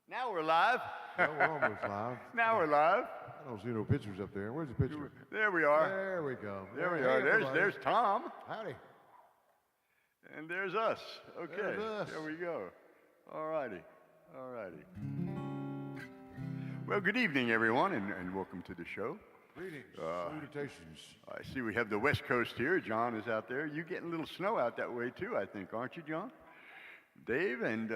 Now we're live. Well, we're almost live. Now we're live. I don't see no pictures up there. Where's the picture? There we are. There we go. There we Hey, are. everybody. There's Tom. Howdy. And there's us. Okay. There's us. There we go. All righty. All righty. Well, good evening, everyone, and welcome to the show. Greetings. Salutations. I see we have the West Coast here. John is out there. You getting a little snow out that way, too, I think, aren't you, John? Dave and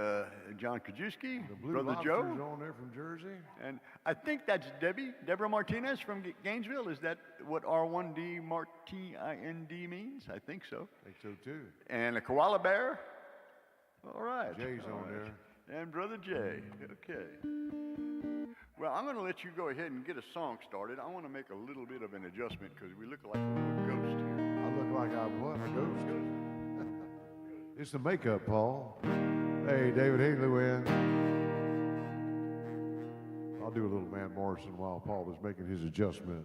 John Kajewski, The Blue Brother Lobster's Joe. on there from Jersey. And I think that's Deborah Martinez from Gainesville. Is that what R1D Martind means? I think so. I think so too. And a koala bear. All right. Jay's All on right. And Brother Jay. Okay. Well, I'm going to let you go ahead and get a song started. I want to make a little bit of an adjustment because we look like a little ghost here. I look like I'm what? A ghost? It's the makeup, Paul. Hey, David. Hey, Luann. I'll do a little Man Morrison while Paul was making his adjustment.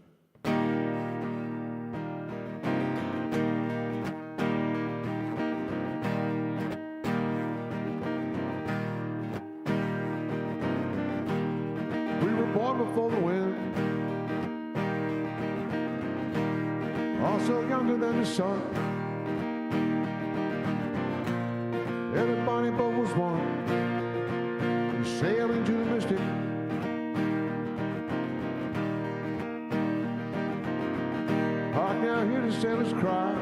We were born before the wind, also younger than the sun. Everybody boat was one, and sailed into the mystic. Hark now, hear the sailors cry.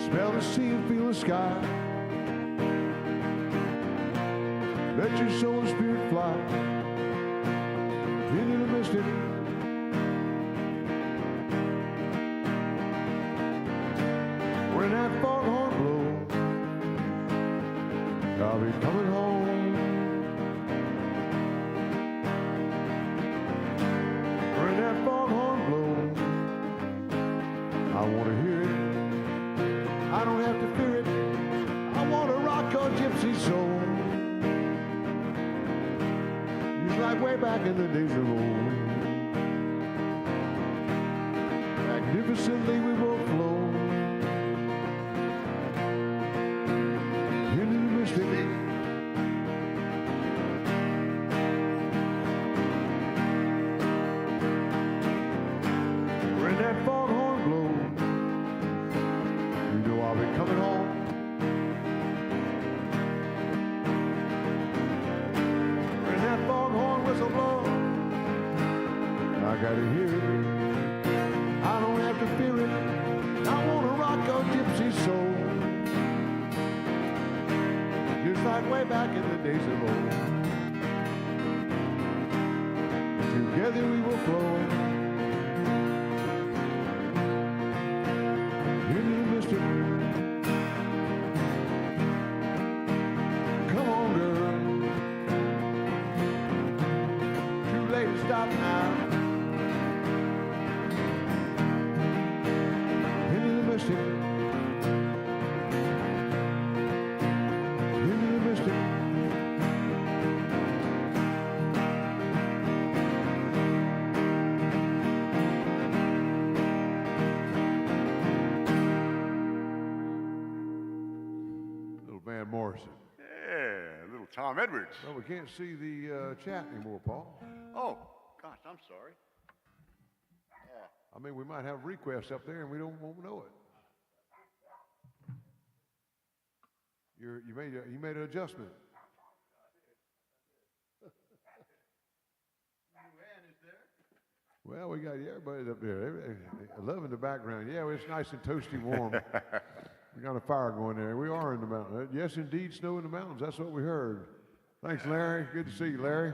Smell the sea and feel the sky. Let your soul and spirit fly into the mystic. When that foghorn blows, I'll be coming home. When that foghorn blows, I want to hear it. I don't have to fear it. I want to rock your gypsy soul. Just like way back in the days of old. Magnificently we will flow into the mystic. When that foghorn blows, you know I'll be coming home. When that foghorn whistle blows, I gotta hear it. I don't have to fear it. I wanna rock your gypsy soul. Just like way back in the days of old. Together we will flow into the mystic. Come on, girl. Too late to stop now. Into the mystic. Into the mystic. Little Man Morrison. Yeah, little Tom Edwards. Well, we can't see the chat anymore, Paul. Oh, gosh, I'm sorry. Yeah. I mean, we might have requests up there and we won't know it. You made an adjustment. Luann is there. Well, we got everybody up there. I love in the background. Yeah, it's nice and toasty warm. We got a fire going there. We are in the mountains. Yes, indeed, snow in the mountains. That's what we heard. Thanks, Larry. Good to see you, Larry.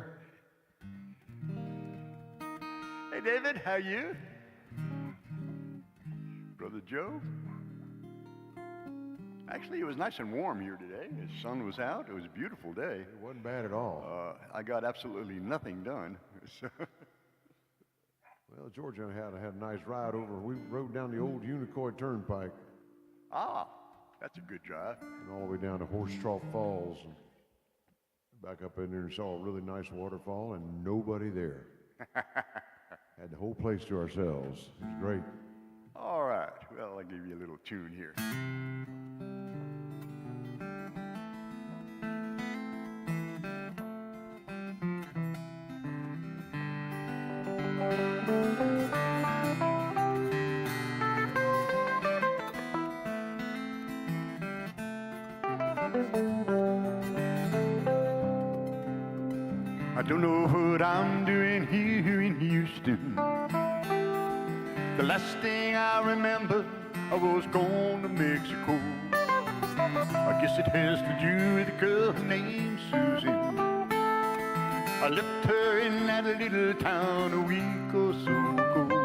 Hey, David, how you? Brother Joe? Actually, it was nice and warm here today. The sun was out. It was a beautiful day. It wasn't bad at all. I got absolutely nothing done. So Well, Georgia and I had a nice ride over. We rode down the old Unicoi Turnpike that's a good drive. and all the way down to Horse Trough Falls and back up in there and saw a really nice waterfall and nobody there. Had the whole place to ourselves. It was great. All right. Well, I'll give you a little tune here. I don't know what I'm doing here in Houston. The last thing I remember, I was going to Mexico. I guess it has to do with a girl named Susie. I left her in that little town a week or so ago.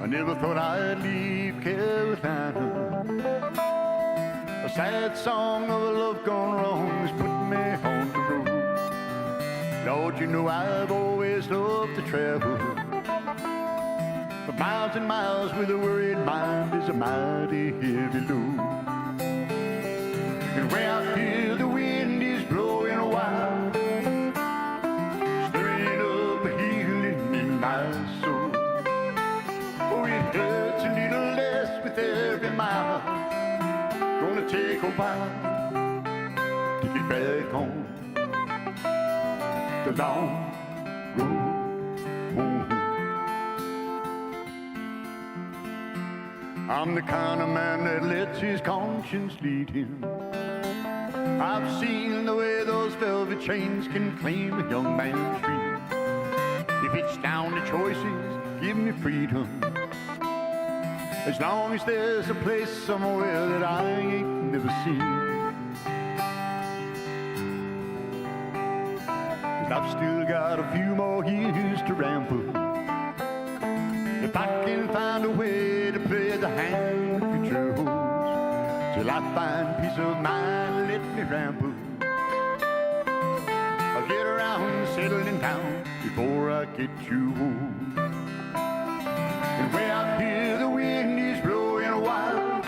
I never thought I'd leave Carolina. A sad song of a love gone wrong has put me on the road. Lord, you know I've always loved to travel. But miles and miles with a worried mind is a mighty heavy load. And way out here the wind is blowing wild, stirring up a healing in my soul. Oh, it hurts a little less with every mile. Gonna take a while to get back on the long road home. I'm the kind of man that lets his conscience lead him. I've seen the way those velvet chains can claim a young man's dream. If it's down to choices, give me freedom. As long as there's a place somewhere that I ain't never seen. 'Cause I've still got a few more years to ramble. If I can find a way to play the hand the future holds, till I find peace of mind, let me ramble. I'll get around settling down before I get too old. And way out here the wind is blowing wild,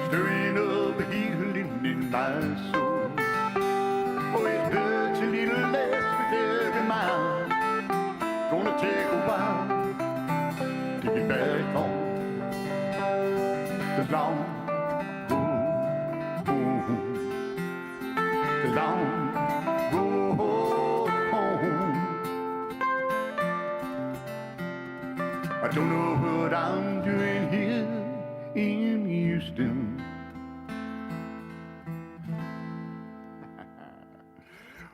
stirring up a healing in my soul. Oh, it hurts a little less with every mile. Gonna take a while to get back on the long road home. The long road home. I don't know what I'm doing here in Houston.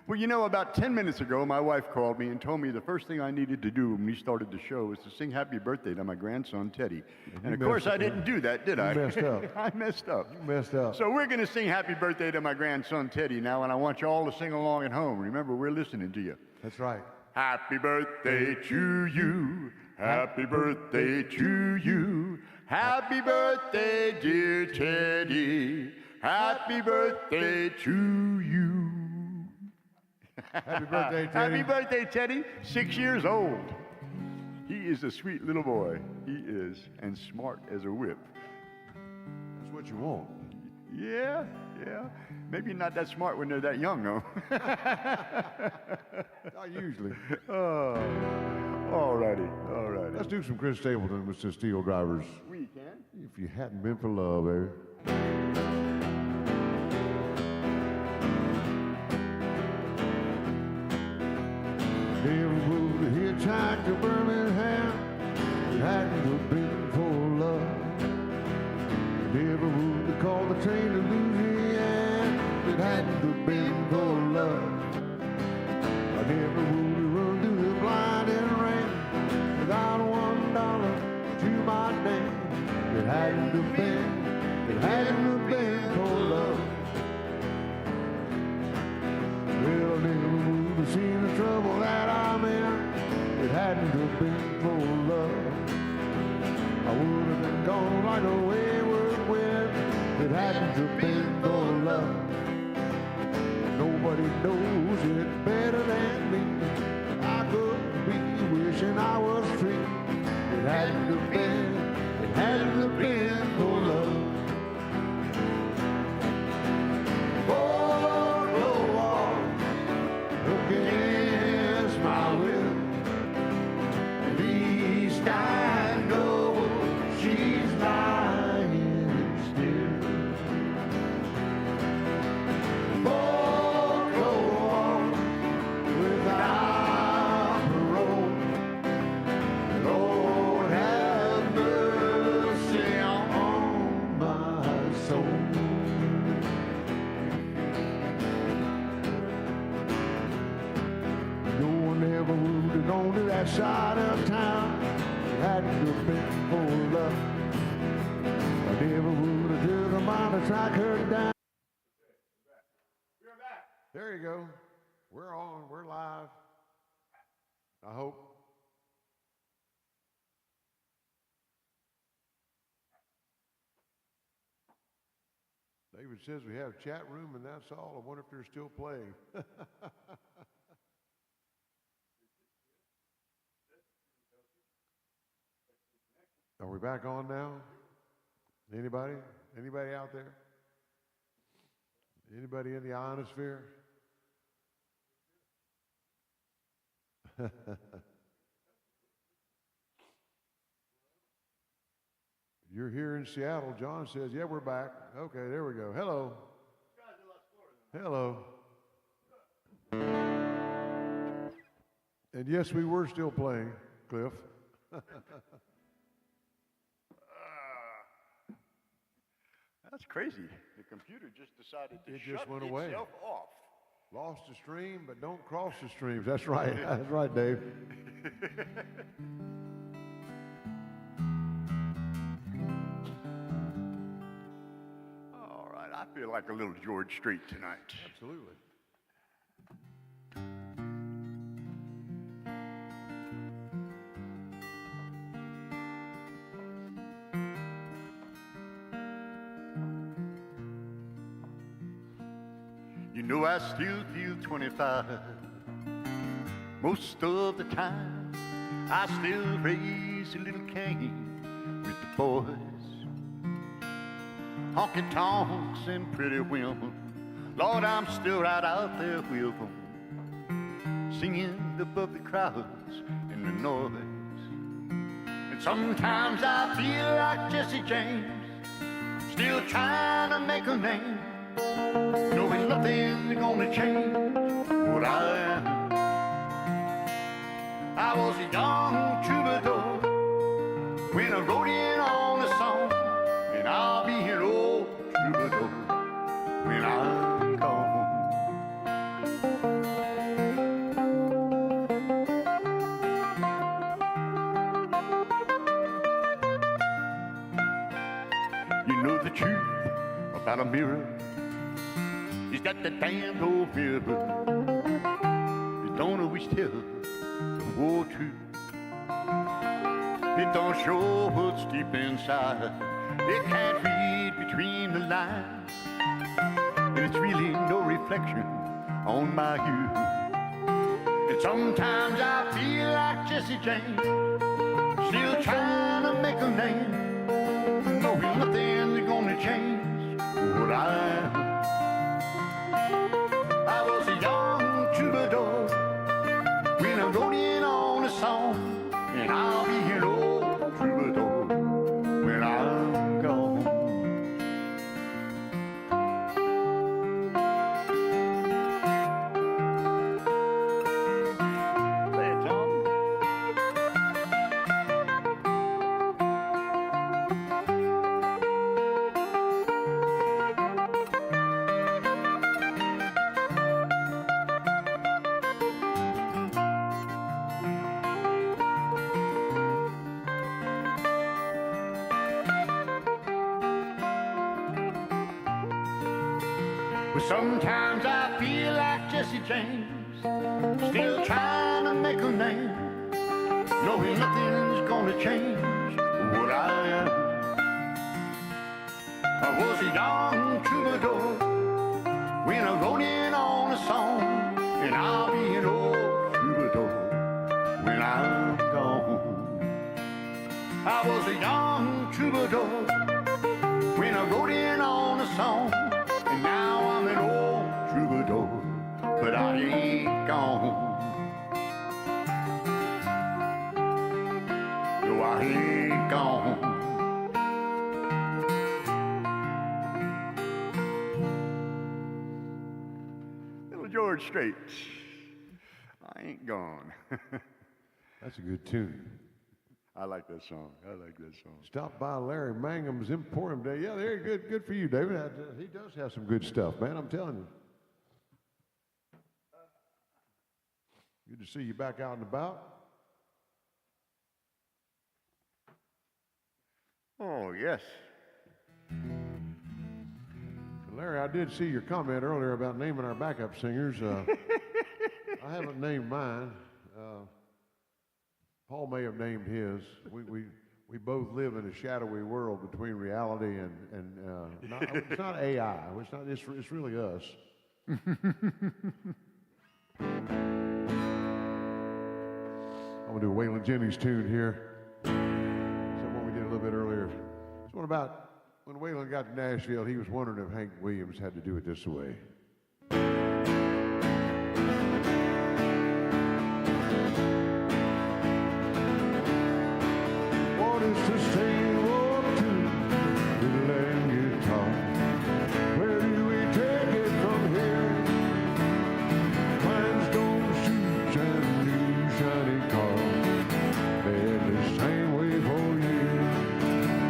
Well, you know, about 10 minutes ago, my wife called me and told me the first thing I needed to do when we started the show was to sing happy birthday to my grandson, Teddy. And of course, I didn't do that, did I? You messed up. I messed up. You messed up. So we're going to sing happy birthday to my grandson, Teddy, now, and I want you all to sing along at home. Remember, we're listening to you. That's right. Happy birthday to you. Happy birthday to you. Happy birthday, dear Teddy. Happy birthday to you. Happy birthday, Teddy. Happy birthday, Teddy. 6 years old. He is a sweet little boy. He is, and smart as a whip. That's what you want. Yeah. Maybe not that smart when they're that young, though. Not usually. Oh, all righty. Let's do some Chris Stapleton with the Steel Drivers. We can. If you hadn't been for love, baby. Never would have hitchhiked to Birmingham. It hadn't have been for love. Never would have called the train to Louisiana. It hadn't have been for love. I never would have run through the blinding rain without $1 to my name. It hadn't have been for love. Well, I never would have seen the trouble that I'm in. It hadn't have been for love. I would have been gone like a wayward wind. It hadn't have been for love. Nobody knows it better than me. I could be wishing I was free. It hadn't have been for love. Against my will, at least I know she's lying still. Both go on without parole. Lord have mercy. side of town. Had to been for love. I never would have took a mile to track her down. We're back. There you go. We're on. We're live. I hope. David says we have chat room and that's all. I wonder if they're still playing. Are we back on now? Anybody? Anybody out there? Anybody in the ionosphere? You're here in Seattle. John says, yeah, we're back. Okay, there we go. Hello. Hello. And yes, we were still playing, Cliff. That's crazy. The computer just decided to shut went away. itself off. Lost the stream, but don't cross the streams. That's right. That's right, Dave. All right, I feel like a little George Strait tonight. Absolutely. You know I still feel 25 most of the time. I still raise a little Cain with the boys, honky tonks and pretty women. Lord, I'm still right out there with them, singing above the crowds and the noise. And sometimes I feel like Jesse James, still trying to make a name, knowing nothing's gonna change what I am. I was a young troubadour when I wrote in on a song, and I'll be an old troubadour when I'm gone. You know the truth about a mirror is that the damned old mirror, it don't always tell the whole truth. It don't show what's deep inside. It can't read between the lines, and it's really no reflection on my youth. And sometimes I feel like Jesse James, still trying to make a name, knowing nothing's gonna change what I am. I was a young troubadour when I wrote in on a song, and I'll be an old troubadour when I'm gone. Play it, John. Well, sometimes I feel like Jesse James, still trying to make a name, knowing nothing's gonna change what I am. I was a young troubadour when I wrote in on a song, and I'll be an old troubadour when I'm gone. I was a young troubadour when I wrote in on a song, and now I'm an old troubadour, but I ain't gone. No, I ain't gone. Little George Strait, I ain't gone. That's a good tune. I like that song. I like that song. Stop by Larry Mangum's Emporium Day. Yeah, very good. Good for you, David. He does have some good stuff, man. I'm telling you. Good to see you back out and about. Oh, yes. Larry, I did see your comment earlier about naming our backup singers. I haven't named mine. Paul may have named his. We both live in a shadowy world between reality and it's not AI. It's not. It's really us. I'm gonna do a Waylon Jennings tune here. Something we did a little bit earlier. It's one about when Waylon got to Nashville. He was wondering if Hank Williams had to do it this way. What is the same old tune, fiddle and guitar? Where do we take it from here? Rhinestone suits and new shiny cars, they're the same way for years.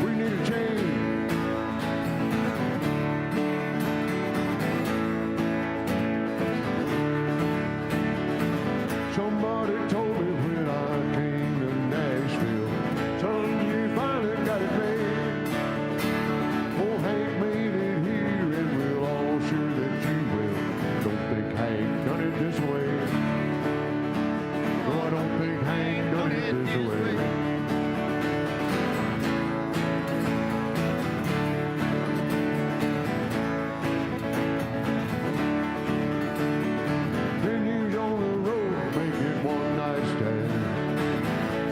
We need a change. Somebody told me when I came to Nashville, son, you finally got it made. Oh, Hank made it here, and we're all sure that you will. Don't think Hank done it this way. No, I don't think Hank done it this way. Then you's on the road, making one night stand,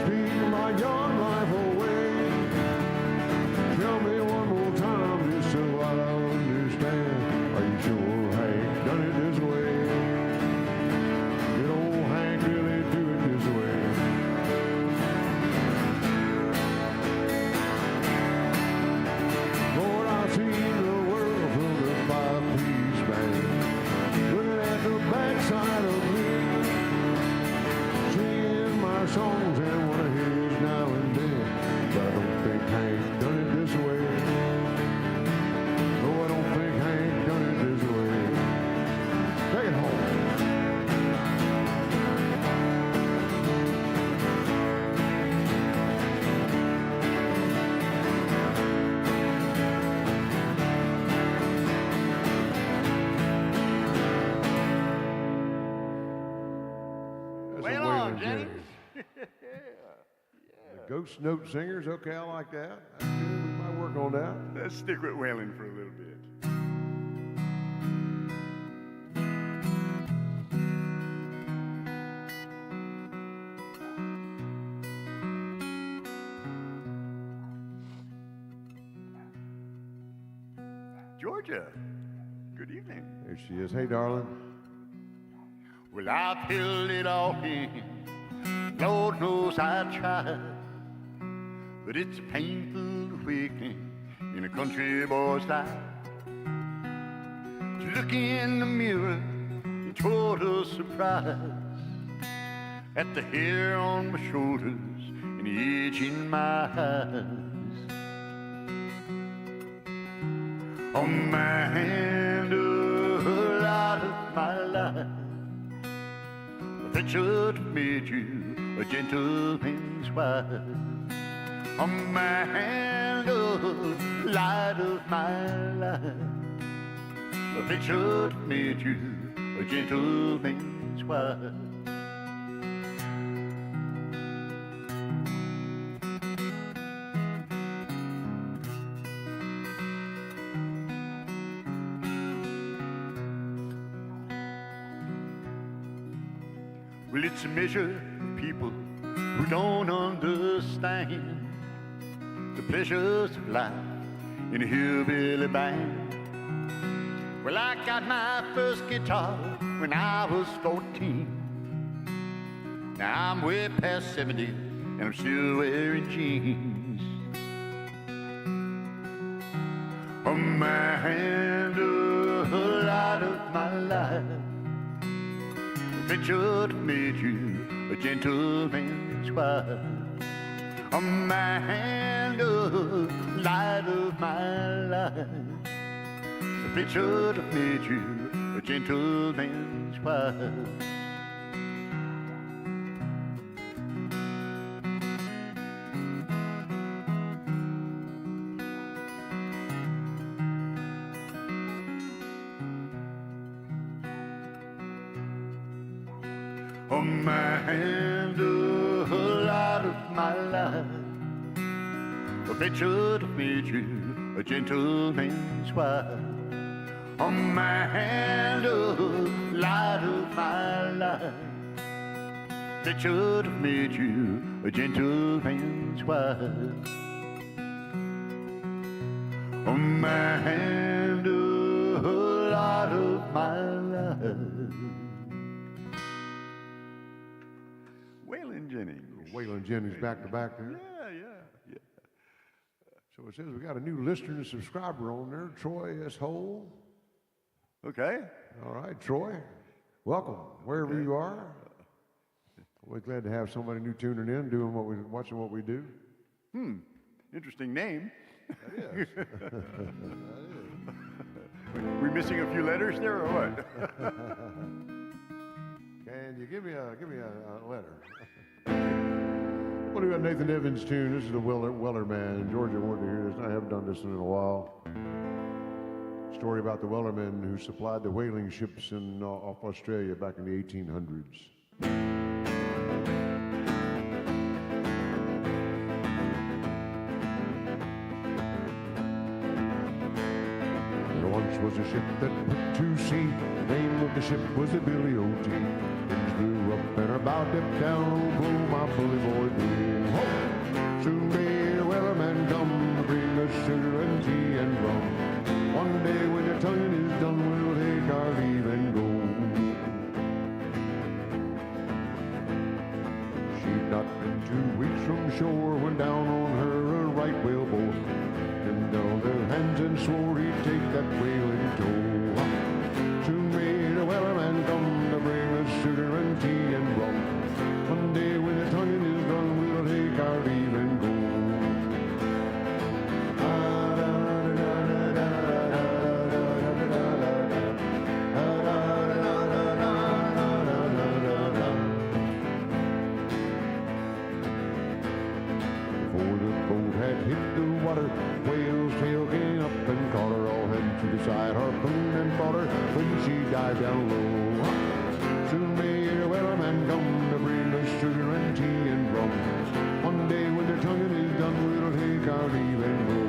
speaking my young life away. Tell me one more time, just so I understand. Are you sure Hank done it this way? Did old Hank really do it this way? Lord, I've seen the world from the five-piece band, looking at the backside of me, singing my songs and one of his now and then. But I don't think Hank done it this way. No, I don't think Hank done it this way. Take it home. That's Way a along, Waylon Jennings. The ghost note singers, okay, I like that. That's good. We might work on that. Let's stick with Waylon for a little bit. Georgia, good evening. There she is. Hey, darling. Well, I've held it all in. Lord knows I tried. But it's a painful awakening in a country boy's life. To look in the mirror in total surprise at the hair on my shoulders and the edge in my eyes. A man, a light of my life, that should have made you a gentleman's wife. A man, the light of my life, that should have made you a gentleman's wife. Well, it's a measure of people who don't understand the pleasures of life in a hillbilly band. Well, I got my first guitar when I was 14. Now I'm way past 70 and I'm still wearing jeans. A man, the light of my life, that should have made you a gentleman's wife. A man, the light of my life, that should have made you a gentleman's wife. A man, the light of my life, a picture to feed you, a gentleman's wife. A man, the light of my life, picture to meet you, a gentleman's wife. A man, the light of my life. Waylon Jennings. Waylon Jennings back to back there. Yeah. So it says we got a new listener and subscriber on there, Troy S. Hole. Okay. All right, Troy. Welcome, wherever you are. We're glad to have somebody new tuning in, watching what we do. Interesting name. That is. We missing a few letters there, or what? Can you give me a letter? Well, we got Nathan Evans' tune. This is the Weller Man. Georgia wanted to hear this. I haven't done this in a while. Story about the Wellermen who supplied the whaling ships off Australia back in the 1800s. There once was a ship that put to sea. The name of the ship was the Billy O.T. Winds blew up and her bow dipped down. Blow my bully boy blue. Ho! Soon may the Wellerman come to bring us sugar and tea and rum. One day when your tonguing is done, we'll take our leave and go. She'd not been 2 weeks from shore when down on her a right whale boat. And down their hands and swore he'd take that whale in tow. Soon may the Wellerman come to bring us sugar and tea and rum. One day when your tonguing is done, we'll take our leave and go. Whale's tail came up and caught her, all head to the side, harpoon and fought her when she dived down low. Soon may the Wellerman come to bring us sugar and tea and rum. One day when their tonguing is done, we'll take our leave and go.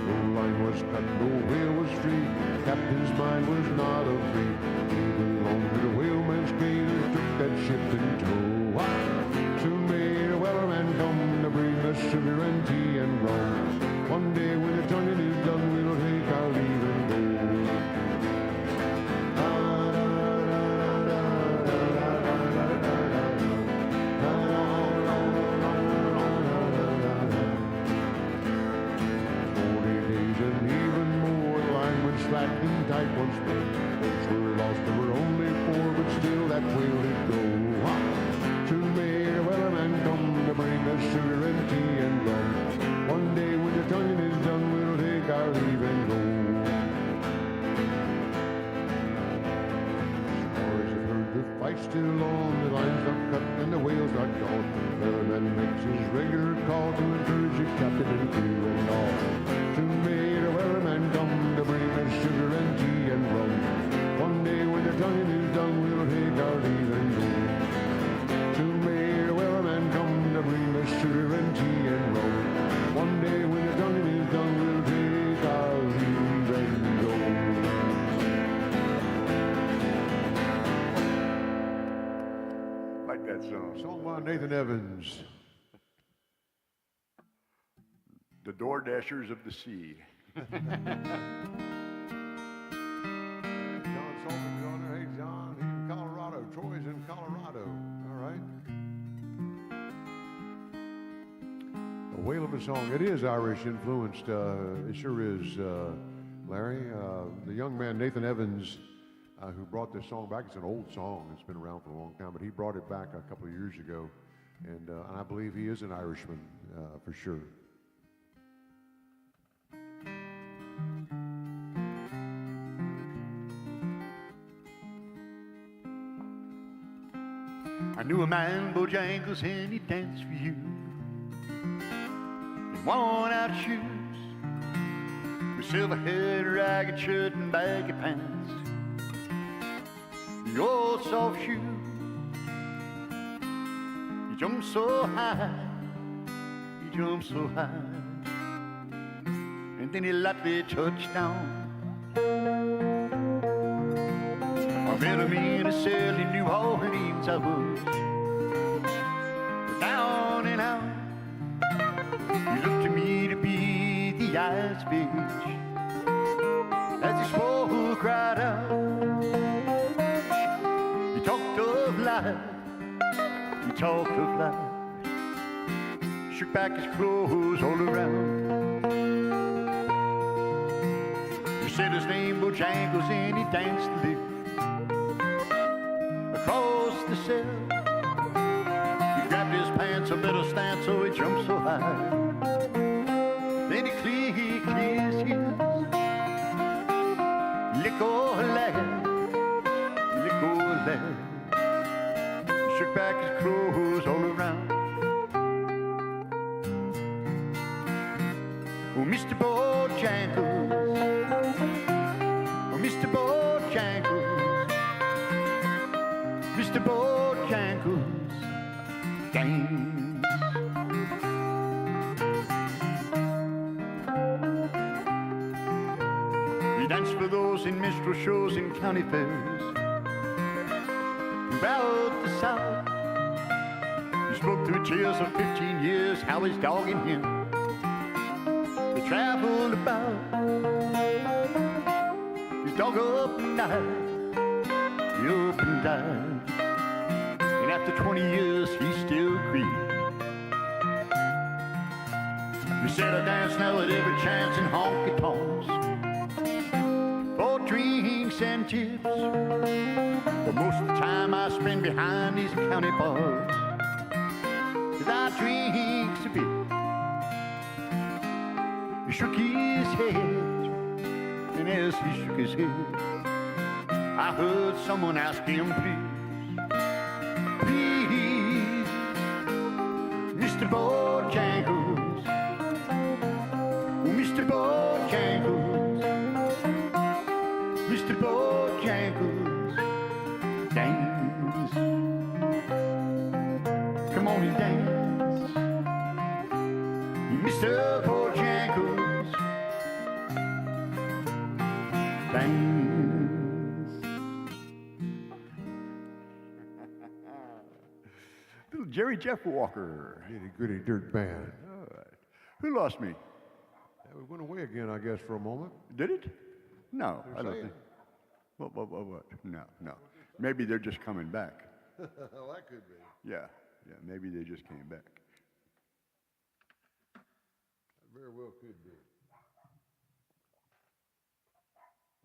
No line was cut, no whale was free. Captain's mind was not a free. He belonged to the whaleman's creed who took that ship in tow. Soon may the Wellerman come to bring us sugar and tea and rum. One day when the tonguing is done, we'll take our leave and go. Slack and tight once more. Boats were lost, there were only 4, but still that whale did go. Soon may the Wellerman come to bring us sugar and tea and rum. One day when the tonguing is done, we'll take our leave and go. Stars have heard the fight's still on, the lines are cut and the whales are gone. Wellerman makes his regular call to encourage the captain and crew and all. Soon may the Wellerman come to bring us sugar and tea and rum. One day when the tonguing is done, we'll take our leave and go. Soon may the Wellerman come to bring us sugar and tea and rum. One day when the tonguing is done, we'll take our leave and go. Like that song. Song by Nathan Evans. The Door Dashers of the Sea. John Salter's on there. Hey, John, he's in Colorado. Troy's in Colorado. All right. A whale of a song. It is Irish influenced. It sure is, Larry. The young man, Nathan Evans, who brought this song back. It's an old song. It's been around for a long time, but he brought it back a couple of years ago. And I believe he is an Irishman for sure. I knew a man, Bojangles, and he danced for you in worn-out shoes, with silver hair, ragged shirt, and baggy pants. your soft shoe. You jump so high, you jump so high, and then you lightly touch down. I met him in a cell in New Orleans, I was down and out. He looked to me to be the ice bitch as he spoke right out. He talked of life, he talked of life, shook back his clothes all around. He said his name Bojangles and he danced the lick across the cell. He grabbed his pants a better stance so he jumped so high. Then he clicked his heels, lick-o-lad, lick-o-lad. He shook back his clothes all around. Oh, Mr. Bojangles, oh, Mr. Bojangles, Mr. Bojangles, dance. He danced for those in minstrel shows and county fairs throughout the South. He spoke through tears of 15 years, how his dog and him they traveled about. His dog up and died, he up and died, and after 20 years he still grieved. He said I dance now at every chance in honky-tonks for drinks and tips, but most of the time I spend behind these county bars, 'cause I drinks a bit. He shook his head, and as he shook his head, I heard someone ask him, please, please, Mr. Bojangles, oh, Mr. Bojangles, Mr. Bojangles, dance. Come on and dance, Mr. Bojangles, dance. Little Jerry Jeff Walker. Itty goody dirt band. All right. Who lost me? Yeah, we went away again, I guess, for a moment. Did it? No, They're I don't saying. think. What? No. Maybe they're just coming back. Well, that could be. Yeah, maybe they just came back. That very well could be.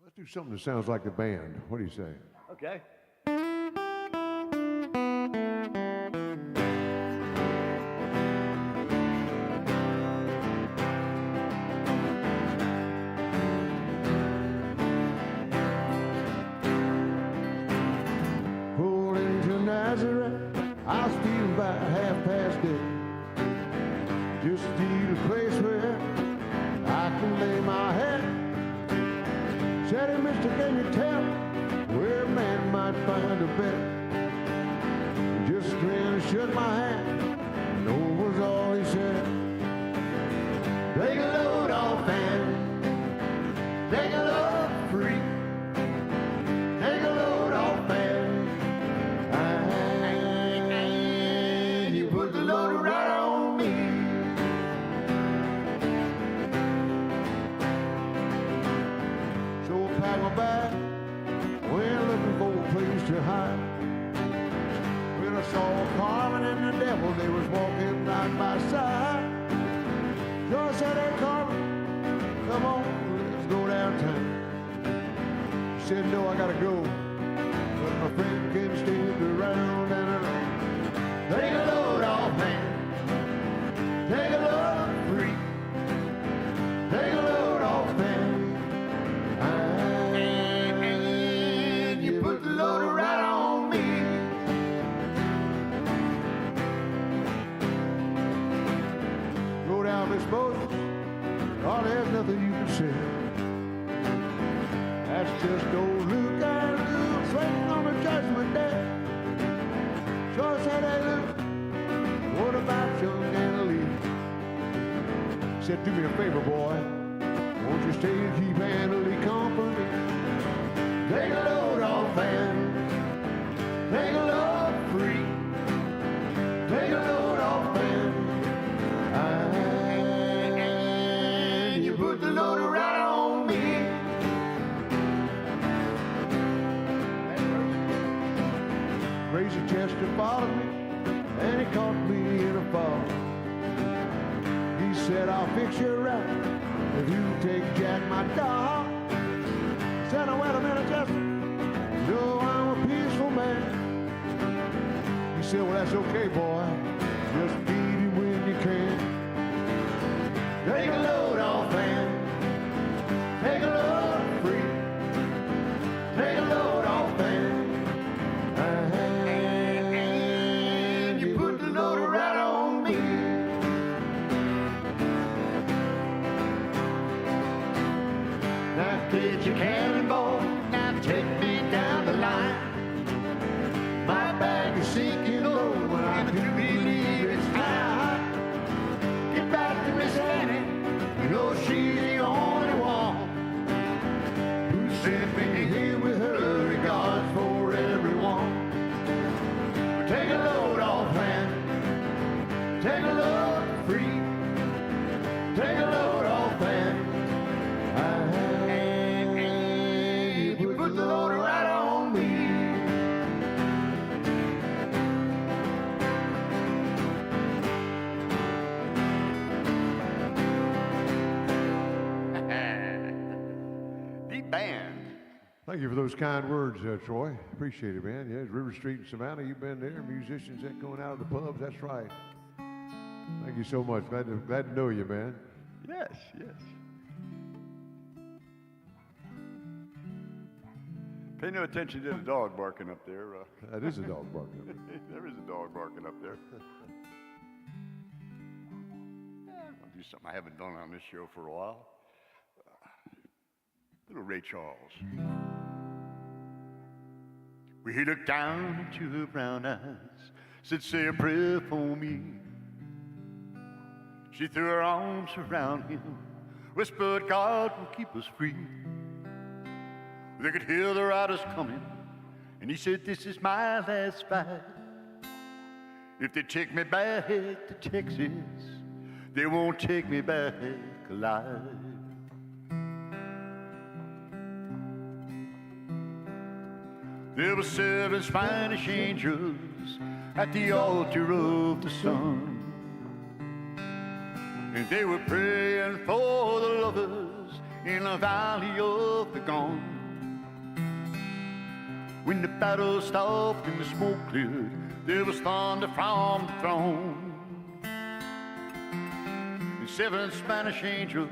Let's do something that sounds like the band. What do you say? Okay. Pulled into Nazareth, I was feeling about 8:30. Just need a place where I can lay my head. Said, hey, mister, can you tell where a man might find a bed? Just grinned and shook my hand, no was all he said. Take a load off and take a load free. Take a load off and you put the load right on me. So I packed my bag, went looking for a place to hide. When I saw Carmen and the devil, they was walking side by side. So I said, hey Carmen, come on, let's go downtown. She said, no, I gotta go, but my friend can stick around and around. Take a load off, man. Take a load free. Take a load off, man. And you put the load right on me. Go down, Miss Moses. Oh, there's nothing you can say. That's just old Luke and Luke sitting on the judgment young Anna Lee. Said, do me a favor, boy. Won't you stay and keep Anna Lee company? Take a load off Ann. Take a load free. Take a load off Ann. And you put the load right on me. Crazy Chester followed me, and he caught me in a fall. He said, I'll fix you right if you take Jack, my dog. I said, oh, wait a minute, Chester. No, I'm a peaceful man. He said, well, that's okay, boy. Just feed him when you can. Take a load off, man. Take a load free. Take a load off, man. And you put the load right on me. Now get your cannonball. Now take me down the line. My bag is sinking low when I do believe it's high. Get back to Miss Annie. You know she's the only one who sent me here with her regards for everyone. Take a load off, man. Take a load free. Take a load off, man. And you put the load right on me. The band. Thank you for those kind words, Troy. Appreciate it, man. Yeah, it's River Street in Savannah. You've been there. Musicians that going out of the pubs. That's right. Thank you so much. Glad to know you, man. Yes, yes. Pay no attention to the dog barking up there. That is a dog barking. There is a dog barking up there. I'll do something I haven't done on this show for a while. Little Ray Charles. Well, he looked down into her brown eyes, said, say a prayer for me. She threw her arms around him, whispered, God will keep us free. They could hear the riders coming, and he said, this is my last fight. If they take me back to Texas, they won't take me back alive. There were 7 Spanish angels at the altar of the sun, and they were praying for the lovers in the valley of the gone. When the battle stopped and the smoke cleared, there was thunder from the throne, and 7 Spanish angels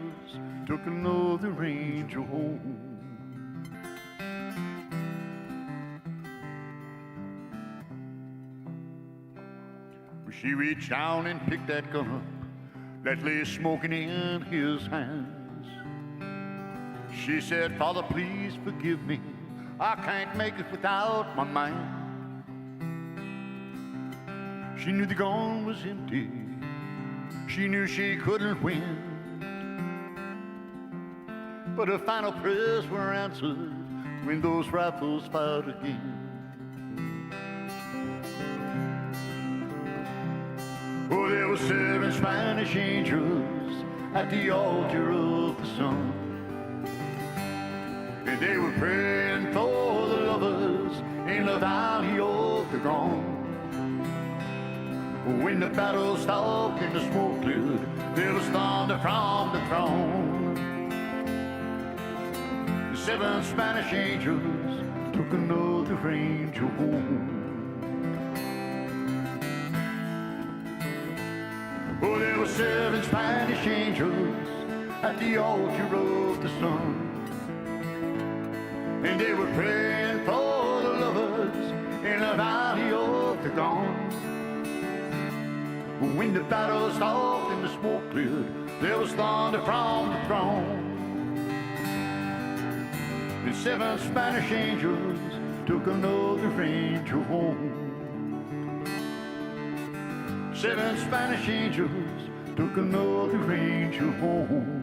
took another angel home. She reached down and picked that gun up that lay smoking in his hands. She said, Father, please forgive me. I can't make it without my man. She knew the gun was empty. She knew she couldn't win. But her final prayers were answered when those rifles fired again. Oh, there were 7 Spanish angels at the altar of the sun, and they were praying for the lovers in the valley of the gone. When the battle stopped and the smoke cleared, there was thunder from the throne. The 7 Spanish angels took another angel home. Oh, there were 7 Spanish angels at the altar of the sun, and they were praying for the lovers in the valley of the gone. When the battle stopped and the smoke cleared, there was thunder from the throne, and 7 Spanish angels took another angel home. 7 Spanish angels took another angel home.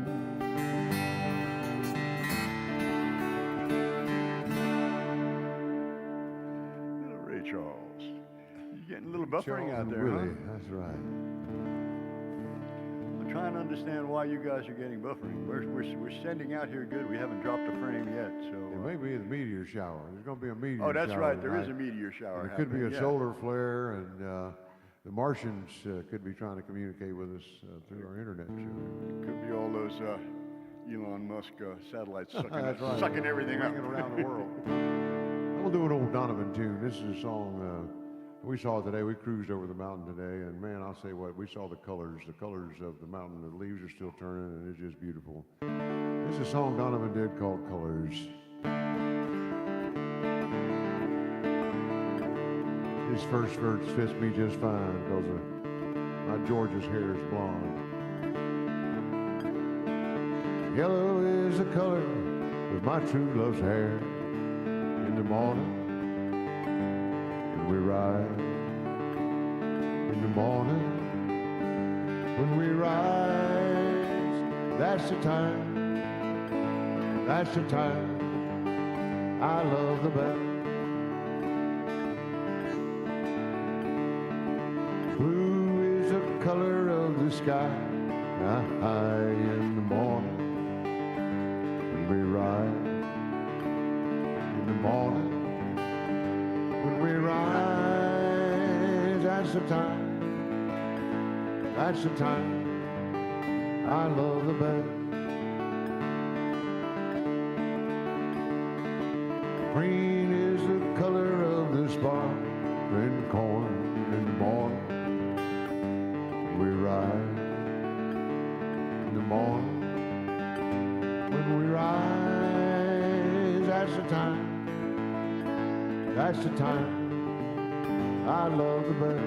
Little Ray Charles. You're getting a little buffering out there, Willie, huh? that's right. I'm trying to understand why you guys are getting buffering. We're sending out here good. We haven't dropped a frame yet, so. It may be the meteor shower. There's going to be a meteor shower. Oh, that's right. There tonight. is a meteor shower. And it could be a happening, yeah. solar flare, and the Martians could be trying to communicate with us through our internet show. Could be all those Elon Musk satellites sucking, That's right. sucking everything up. Bringing it around the world. We'll do an old Donovan tune. This is a song we saw today. We cruised over the mountain today, and man, I'll say what, we saw the colors of the mountain. The leaves are still turning, and it's just beautiful. This is a song Donovan did called Colors. His first verse fits me just fine because my George's hair is blonde. Yellow is the color of my true love's hair. In the morning, when we ride. In the morning, when we rise. That's the time. That's the time I love the best. Blue is the color of the sky, high in the morning when we ride. In the morning when we rise, that's the time. That's the time I love the best. Green is the color of the sparkling corn in the morning. We ride in the morning when we rise. That's the time. That's the time I love the best.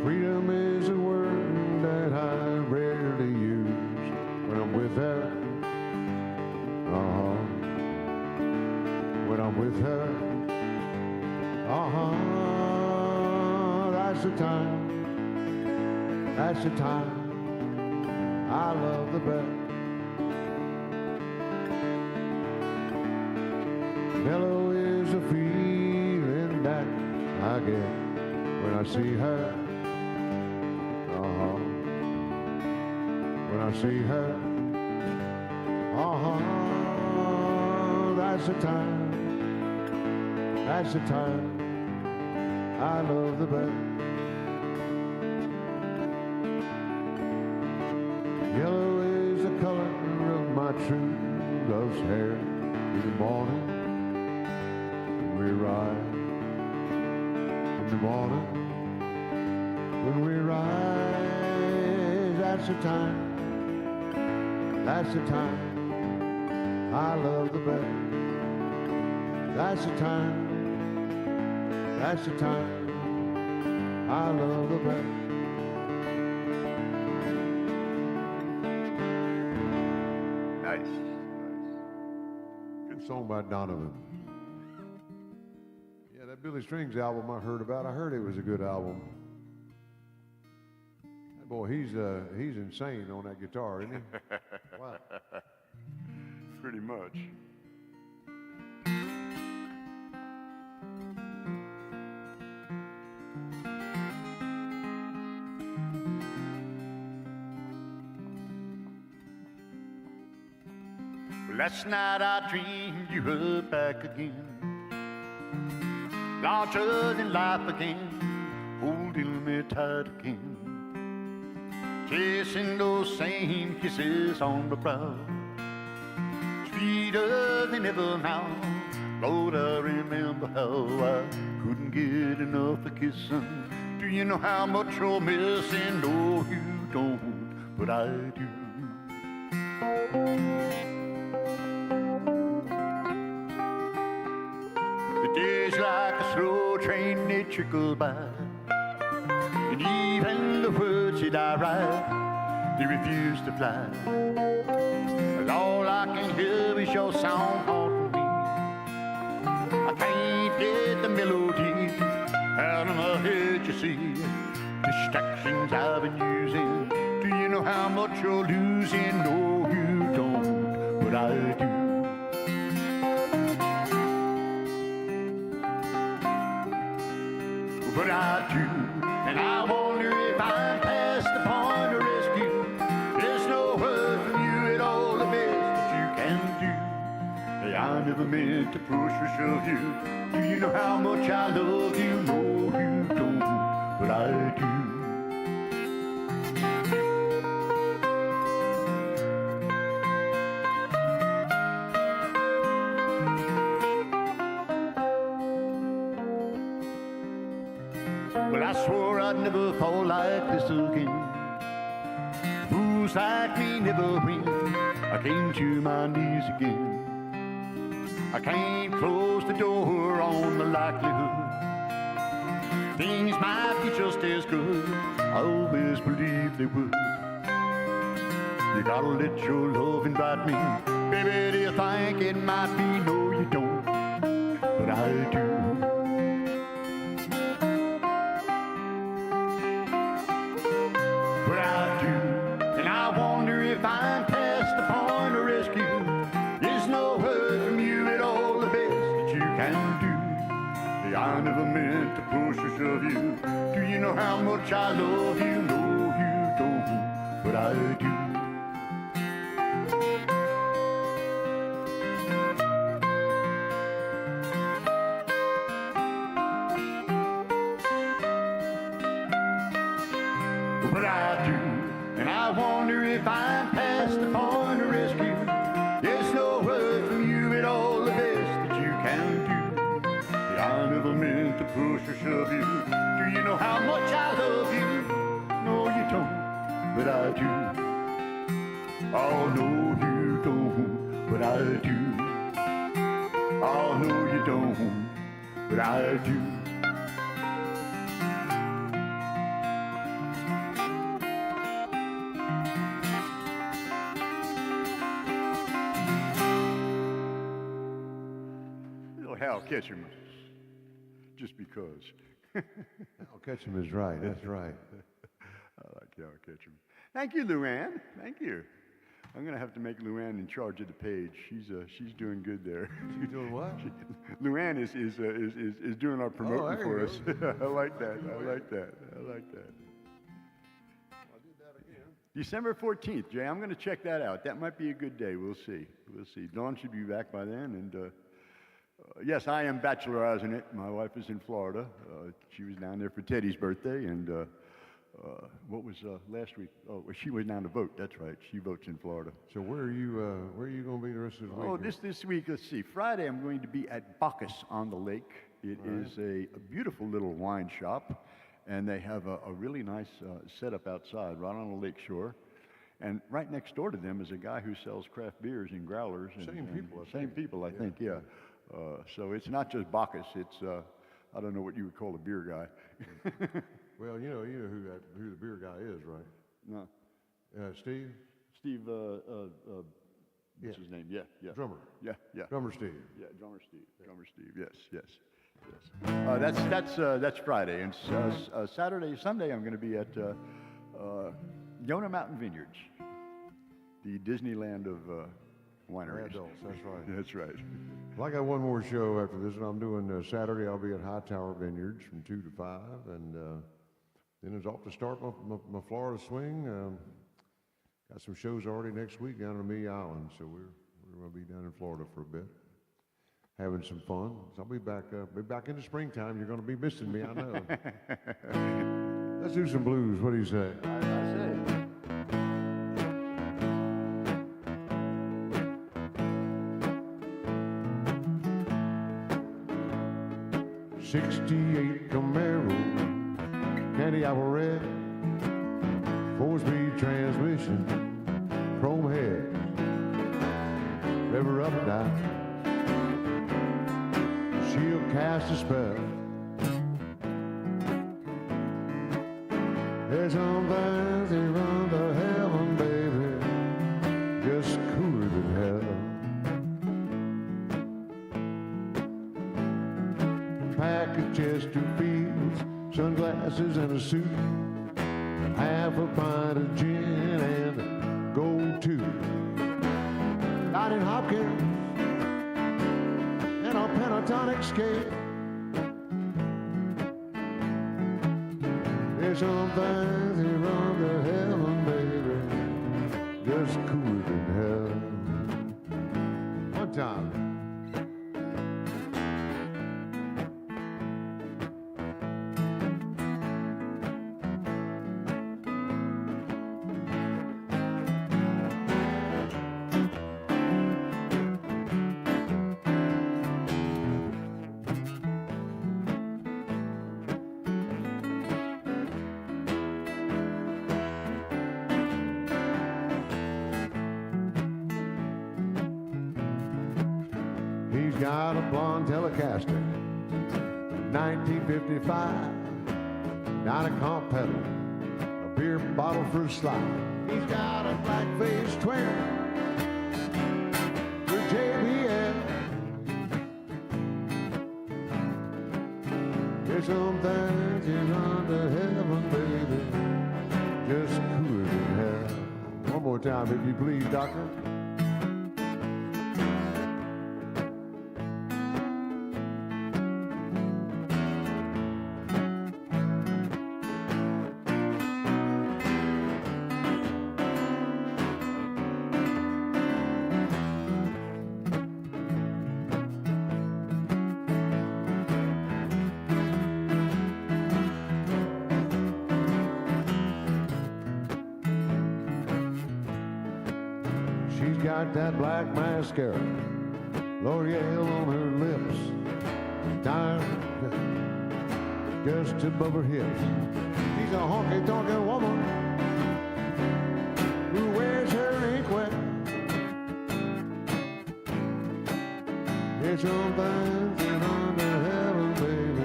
Freedom is a word that I rarely use when I'm with her. When I'm with her. That's the time. That's the time I love the best. Mellow is a feeling that I get when I see her. When I see her. That's the time. That's the time I love the best. Yellow is the color of my true love's hair. In the morning we ride. In the morning when we rise, that's the time. That's the time I love the best. That's the time. That's the time I love the best. Nice. Good song by Donovan. Yeah, that Billy Strings album I heard about, I heard it was a good album. Boy, he's insane on that guitar, isn't he? Wow. Pretty much. Well, last night I dreamed you were back again, larger than life again, holding me tight again. Chasing those same kisses on the brow, sweeter than ever now. Lord, I remember how I couldn't get enough of kissing. Do you know how much you're missing? No, you don't, but I do. The days like a slow train, they trickle by, and even the words that I write, they refuse to fly. And all I can hear is your song haunting me. I can't can't get the melody out of my head, you see. Distractions I've been using. Do you know how much you're losing? No, you don't, but I do. But I do, and I wonder if I'm past the point of rescue. There's no word from you at all the best that you can do. Hey, I never meant to push or shove you. Do you know how much I love you? No, you don't, but I do. Well, I swore I'd never fall like this again. Fools like me never win. I came to my knees again. I can't close the door on the likelihood things might be just as good. I always believed they would. You gotta let your love invite me. Baby, do you think it might be? No, you don't, but I do. But I do, and I wonder if I'm past the point of rescue. There's no word from you at all the best that you can do. Hey, I never meant to push or shove you. Do you know how much I love you? No, you don't, but I do. But I do, and I wonder if I'm past the point of rescue. There's no word from you at all the best that you can do. Yeah, I never meant to push or shove you. Do you know how much I love you? No, you don't, but I do. Oh, no, you don't, but I do. Oh, no, you don't, but I do. Hal Ketchum, just because. Hal Ketchum is right. That's right. I like Hal Ketchum. Thank you, Luann. Thank you. I'm going to have to make Luann in charge of the page. She's doing good there. You doing what? Luann is doing our promoting for us. I like that. I like that. I like that. I'll do that again. December 14th, Jay. I'm going to check that out. That might be a good day. We'll see. We'll see. Dawn should be back by then, and. Yes, I am bachelorizing it. My wife is in Florida. She was down there for Teddy's birthday, and what was last week? Oh, well, she went down to vote. That's right. She votes in Florida. So where are you going to be the rest of the week? Oh, this week, let's see. Friday, I'm going to be at Bacchus on the lake. It is a beautiful little wine shop, and they have a really nice setup outside, right on the lake shore. And right next door to them is a guy who sells craft beers and growlers. Same people, I think, yeah. So it's not just Bacchus. It's I don't know what you would call a beer guy. Well, you know who the beer guy is, right? No. Steve. Steve. What's his name? Yeah. Drummer. Yeah. Drummer Steve. Yeah, Drummer Steve. Drummer Steve. Yes. That's Friday, and Saturday, Sunday, I'm going to be at Yona Mountain Vineyards, the Disneyland of wineries. Adults, that's right. That's right. Well, I got one more show after this, and I'm doing Saturday. I'll be at Hightower Vineyards from 2 to 5, and then it's off to start my Florida swing. Got some shows already next week down on Amelia Island, so we're going to be down in Florida for a bit, having some fun. So I'll be back in the springtime. You're going to be missing me, I know. Let's do some blues. What do you say? I say. 68 Camaro, candy apple red, 4-speed transmission, chrome heads, river up and down. She'll cast a spell. There's some things that run to heaven, baby, just cooler than hell. glasses and a suit, half a pint of gin and go to Dining Hopkins and a pentatonic scale. There's some things that run to heaven, baby, just cooler than hell. One time. He's got a blonde Telecaster, 1955, not a comp pedal, a beer bottle for a slide. He's got a black-faced twin for JBL. There's some things in under heaven, baby, just cooler than hell. One more time, if you please, doctor. She's got that black mascara, L'Oreal on her lips, time just above her hips. She's a honky-tonkin' woman who wears her ink wet. There's some things in under heaven, baby,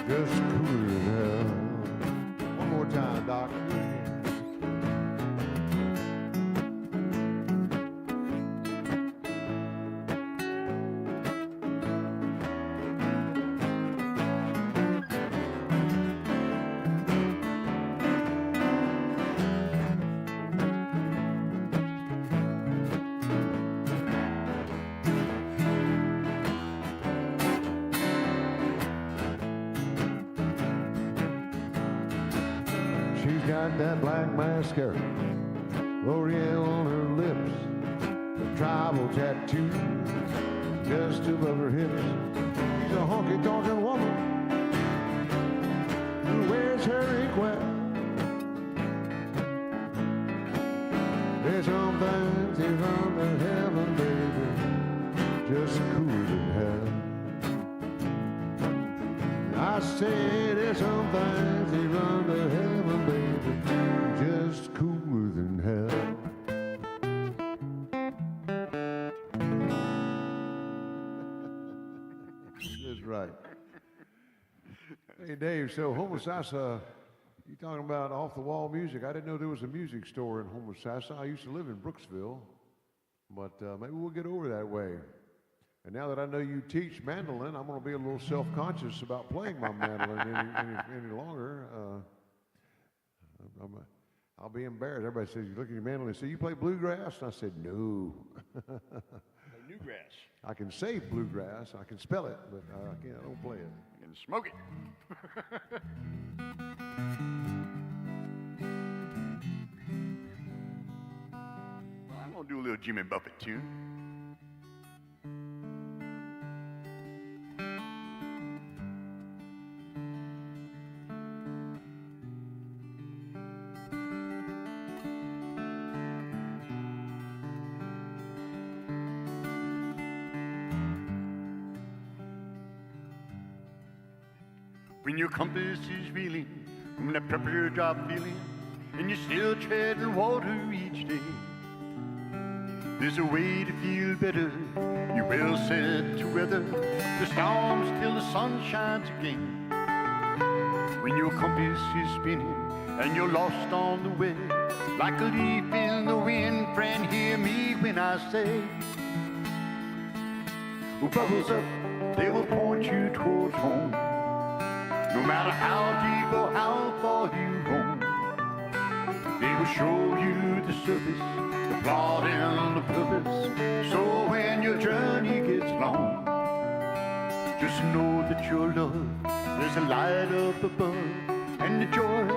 just cooler than hell. One more time, Doc. She's got that black mascara, L'Oreal on her lips, a tribal tattoo just above her hips. She's a honky-tonkin' woman who wears her ink wet. There's some things here under heaven, baby, just cooler than hell. I say there's some things here under heaven, baby, just cooler than hell. That's right. Hey, Dave, so Homosassa, you talking about off-the-wall music? I didn't know there was a music store in Homosassa. I used to live in Brooksville, but maybe we'll get over that way. And now that I know you teach mandolin, I'm going to be a little self-conscious about playing my mandolin any longer. I'll be embarrassed. Everybody says, you look at your mandolin and say, you play bluegrass? And I said, no. Newgrass. I can say bluegrass. I can spell it, but I don't play it. And smoke it. Well, I'm going to do a little Jimmy Buffett tune. When your compass is reeling from that pressure drop feeling, and you're still treading water each day, there's a way to feel better. You're well set to weather the storms till the sun shines again. When your compass is spinning and you're lost on the way, like a leaf in the wind, friend, hear me when I say, bubbles up, they will point you towards home. No matter how deep or how far you roam, they will show you the surface, the plot and the purpose. So when your journey gets long, just know that your love, there's a light up above, and the joy,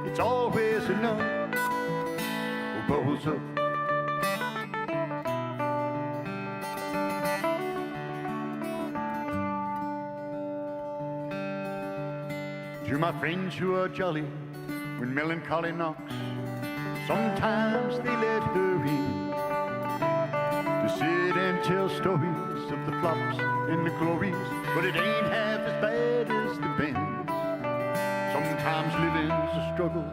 it's always enough. Oh, bubbles up. To my friends who are jolly when melancholy knocks, sometimes they let her in to sit and tell stories of the flops and the glories, but it ain't half as bad as the bends. Sometimes living's a struggle,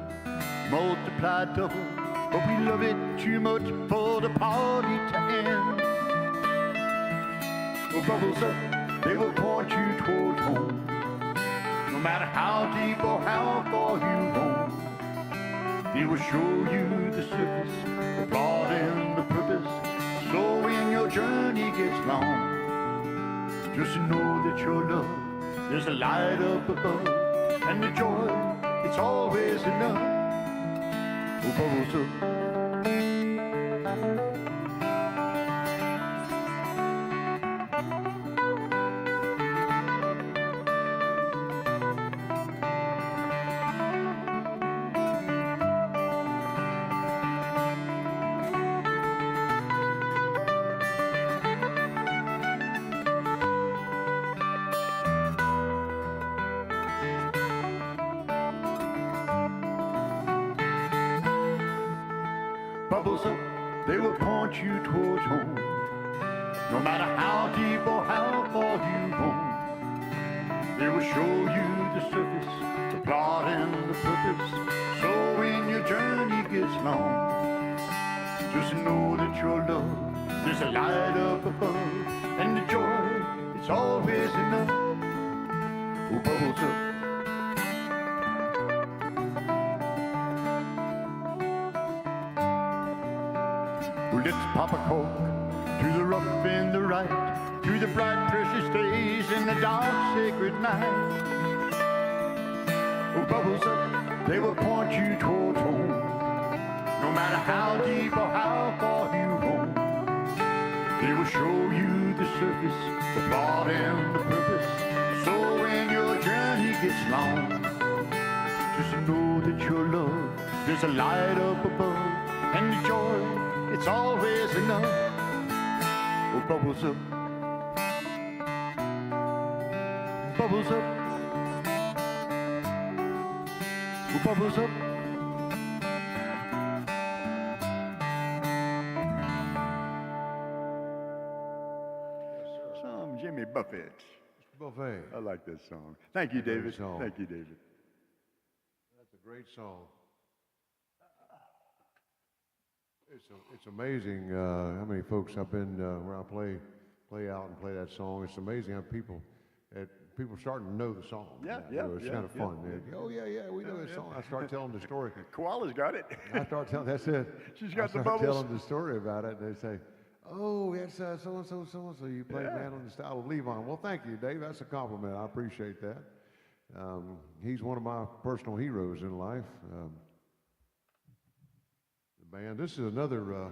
multiplied double, but we love it too much for the party to end. Oh, bubbles up, they will point you toward home. No matter how deep or how far you roam, they will show you the surface, the plot and the purpose. So when your journey gets long, just know that your love, there's a light up above, and the joy, it's always enough. Oh, bubbles up. Bubbles up, they will point you towards home. No matter how deep or how far you roam, they will show you the surface, the plot and the purpose. So when your journey gets long, just know that your love, there's a light up above, and the joy, it's always enough. Oh, bubbles up. Let's pop a cork to the rough and the right, to the bright precious days and the dark sacred night. Oh, bubbles up, they will point you towards home. No matter how deep or how far you roam, they will show you the surface, the plot and the purpose. So when your journey gets long, just know that your love, there's a light up above, and the joy, it's always enough. Oh, bubbles up. Bubbles up. Oh, bubbles up. Some Jimmy Buffett. Buffet. I like that song. Thank you, David. Song. Thank you, David. That's a great song. It's amazing how many folks I've been where I play out and play that song. It's amazing how people starting to know the song. Yeah, It's kind of fun. Oh yeah, we know this song. I start telling the story. Koala's got it. I start telling. That's it. She's got the I start bubbles. telling the story about it, and they say, "Oh, it's so and so. You play Man on the Style of Levon." Well, thank you, Dave. That's a compliment. I appreciate that. He's one of my personal heroes in life. Band. This is another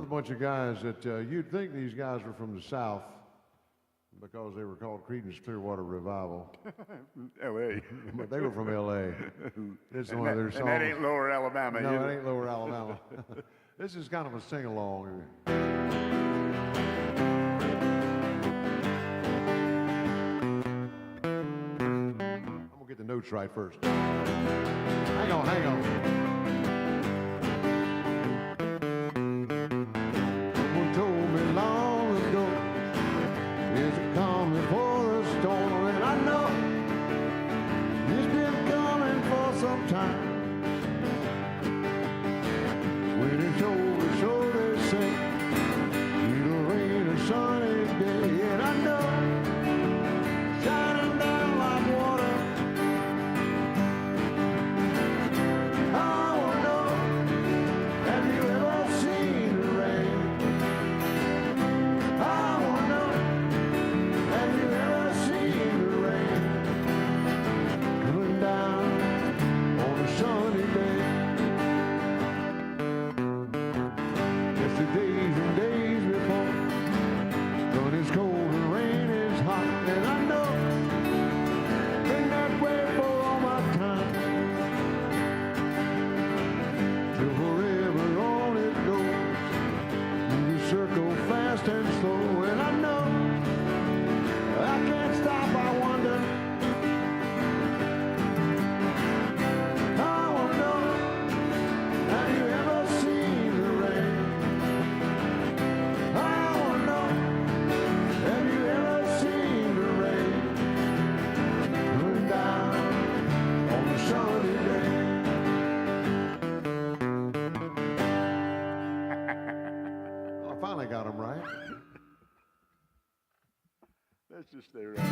bunch of guys that you'd think these guys were from the South because they were called Creedence Clearwater Revival. L.A. But they were from L.A. This is one of their songs. And that ain't Lower Alabama. No, it ain't Lower Alabama. This is kind of a sing-along. I'm gonna get the notes right first. Hang on. Rain. Let's just stay right there.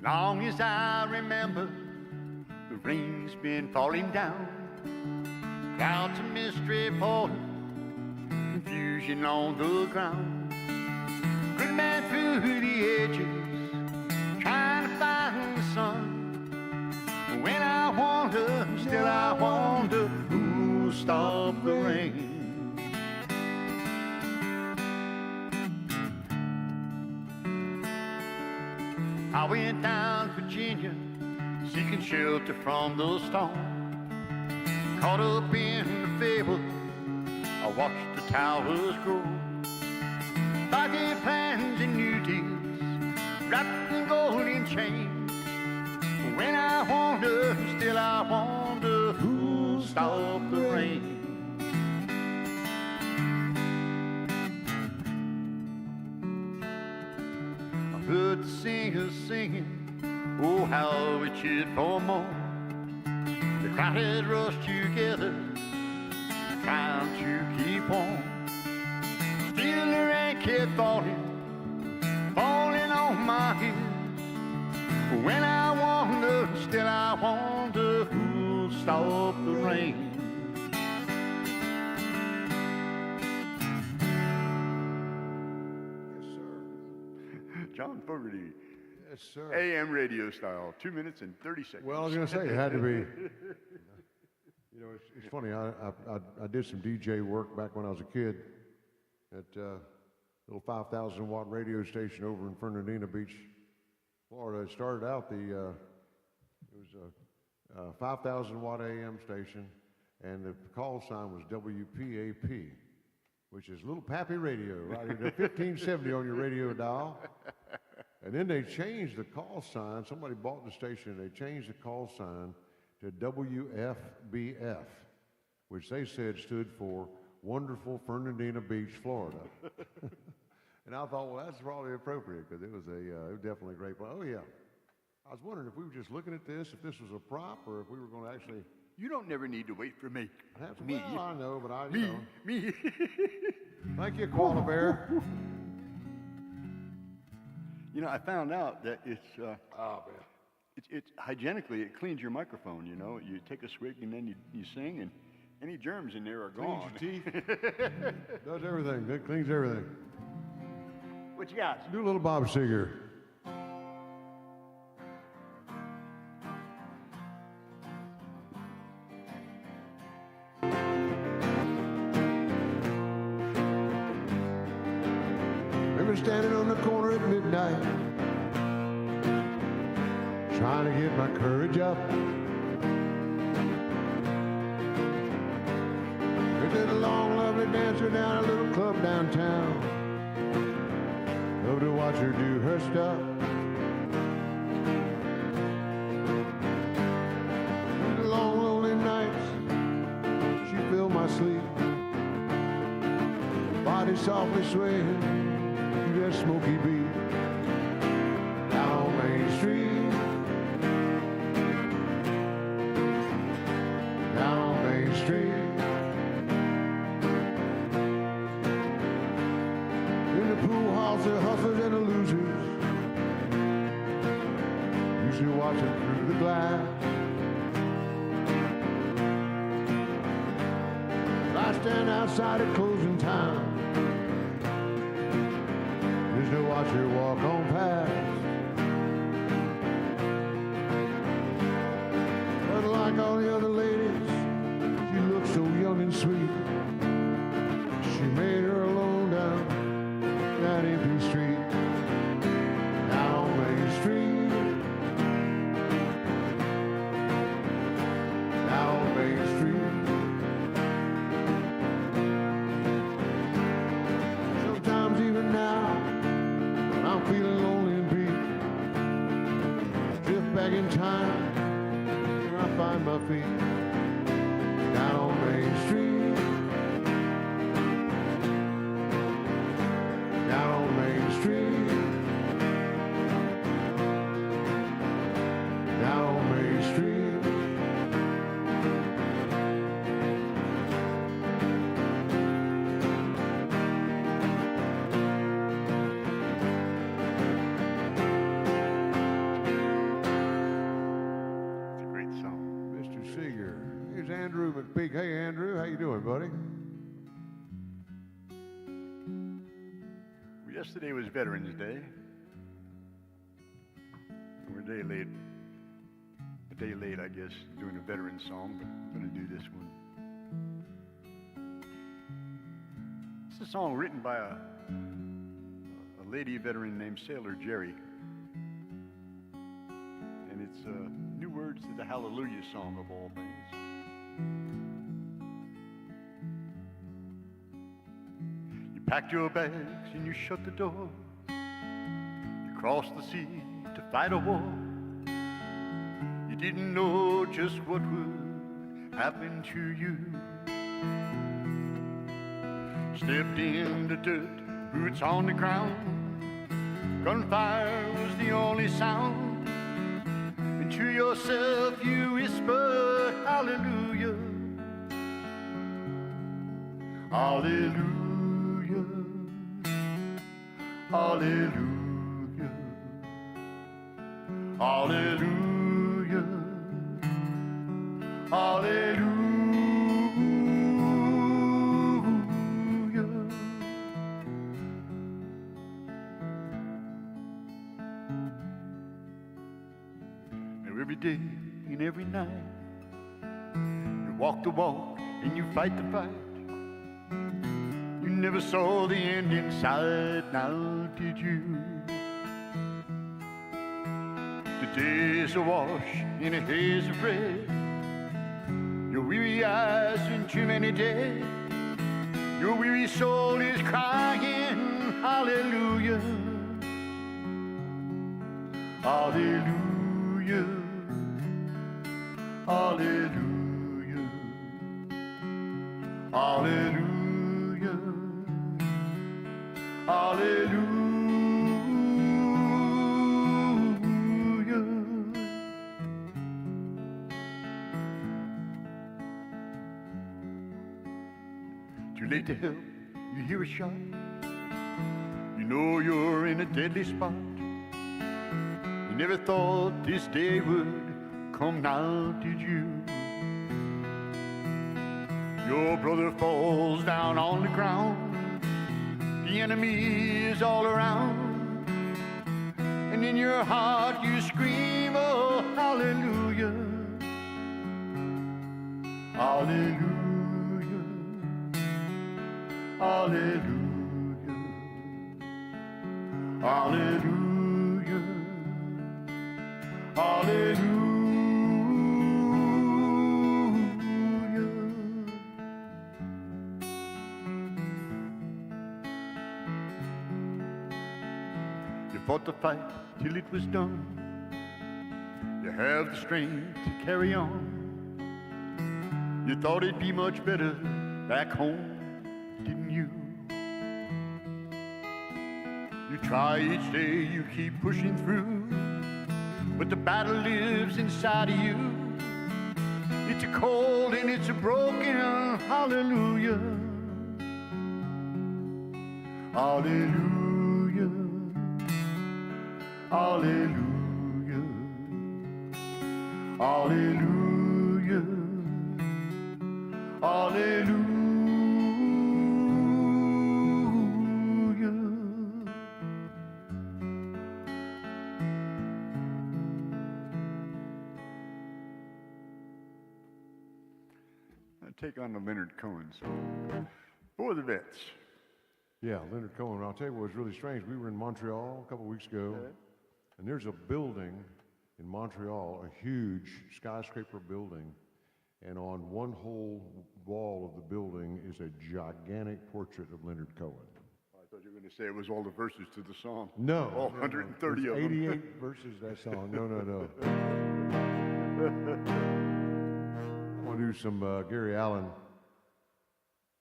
Long as I remember, the rain's been falling down. Clouds of mystery falling, confusion on the ground. Good man through the edges, trying to find the sun. When I wonder, still I wonder, who'll stop the rain? I went down to Virginia, seeking shelter from the storm. Caught up in the fable, I watched the towers grow. Bucket plans and new deals, wrapped in golden chains. When I wonder, still I wonder, who'll stop the rain? I heard the singers singing, oh how we cheered for more. The crowd had rushed together, trying to keep warm. Still the rain kept falling, falling on my head. When I wonder, still I wonder, who'll stop the rain? Yes, sir. John Fogerty, Yes, sir. AM radio style, 2 minutes and 30 seconds. Well, I was going to say it had to be. You know, it's funny. I did some DJ work back when I was a kid at a little 5,000 watt radio station over in Fernandina Beach, Florida. It started out it was a 5,000 watt AM station, and the call sign was WPAP, which is Little Pappy Radio, right? 1570 on your radio dial. And then they changed the call sign. Somebody bought the station, and they changed the call sign to WFBF, which they said stood for Wonderful Fernandina Beach, Florida. And I thought, well, that's probably appropriate because it was definitely a great place. Oh, yeah. I was wondering if we were just looking at this, if this was a prop, or if we were going to actually. You don't never need to wait for me. Me. Well, I know, but Me. Thank you, Koala Bear. You know, I found out that it's man. it's hygienically, it cleans your microphone, you know. You take a swig and then you sing, and any germs in there are gone. Cleans your teeth. Does everything. It cleans everything. What you got? Do a little Bob Seger. Remember standing on the corner at midnight, trying to get my courage up. There's a long, lovely dancer down a little club downtown. Love to watch her do her stuff. These long, lonely nights, she filled my sleep. Body softly swaying to that smoky beat. Down on Main Street, down on Main Street. In the pool halls, the hustlers and the losers, usually watching through the glass. I stand outside at closing time, just to watch her walk on past. But like all the other ladies, she looks so young and sweet. She made her alone down that empty street, down on Main Street, down on Main Street. Sometimes even now, when I'm feeling lonely and beat, I drift back in time, where I find my feet, down on Main Street. Down on Main Street, down on Main Street. Andrew McPeak. Hey, Andrew, how you doing, buddy? Well, yesterday was Veterans Day. We're a day late, I guess, doing a veteran song, but I'm going to do this one. It's a song written by a lady veteran named Sailor Jerry. And it's new words to the Hallelujah song of all things. You packed your bags and you shut the door. You crossed the sea to fight a war. You didn't know just what would happen to you. Stepped in the dirt, boots on the ground. Gunfire was the only sound. And to yourself you whispered, hallelujah, hallelujah, hallelujah, hallelujah, hallelujah. Every day and every night, you walk the walk and you fight the fight. You never saw the end in sight, now did you? The days are washed in a haze of red. Your weary eyes in too many dead. Your weary soul is crying, hallelujah, hallelujah, hallelujah, hallelujah, hallelujah. Too late to help, you hear a shot. You know you're in a deadly spot. You never thought this day would come, now did you? Your brother falls down on the ground. The enemy is all around. And in your heart you scream, oh, hallelujah, hallelujah, hallelujah, hallelujah, hallelujah. You fought the fight till it was done. You have the strength to carry on. You thought it'd be much better back home, didn't you? You try each day, you keep pushing through, but the battle lives inside of you. It's a cold and it's a broken hallelujah, hallelujah, hallelujah, hallelujah, hallelujah. Take on the Leonard Cohen song for the vets. Yeah, Leonard Cohen. I'll tell you what was really strange. We were in Montreal a couple of weeks ago, and there's a building in Montreal, a huge skyscraper building, and on one whole wall of the building is a gigantic portrait of Leonard Cohen. I thought you were going to say it was all the verses to the song. No. All 130 no. of them. 88 verses of that song. No. I want to do some Gary Allen.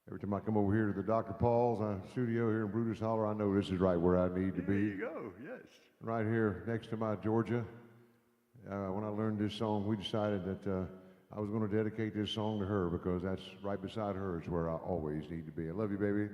Every time I come over here to the Dr. Paul's studio here in Brutus, Hollar, I know this is right where I need to be. There you go, yes. Right here next to my Georgia. When I learned this song, we decided that I was going to dedicate this song to her because that's right beside her is where I always need to be. I love you, baby.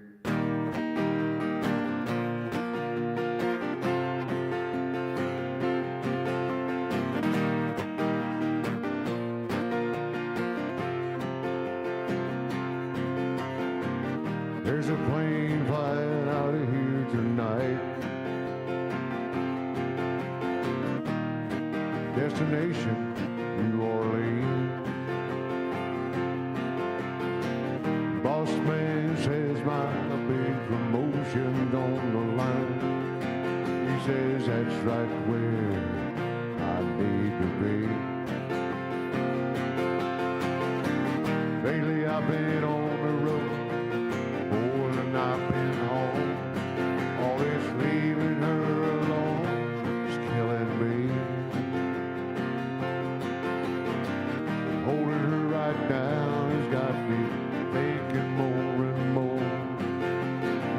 There's a plane flying out of here tonight. Destination, New Orleans. Boss man says my big promotion's on the line. He says that's right where I need to be. Lately I've been on the road more than I've been home. All this leaving her alone is killing me. Holding her right down has got me thinking more and more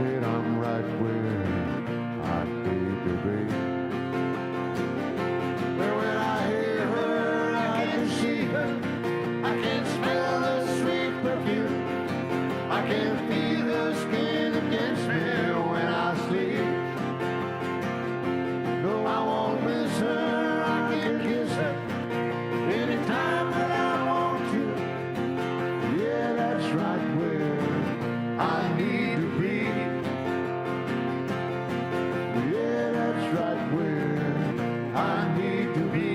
that I'm right where I need to be. Well, when I hear her, I can see her. I can smell the sweet perfume. I can feel her skin against me when I sleep. No, I won't miss her. I can kiss her anytime that I want to. Yeah, that's right where I need to be. Yeah, that's right where I need to be.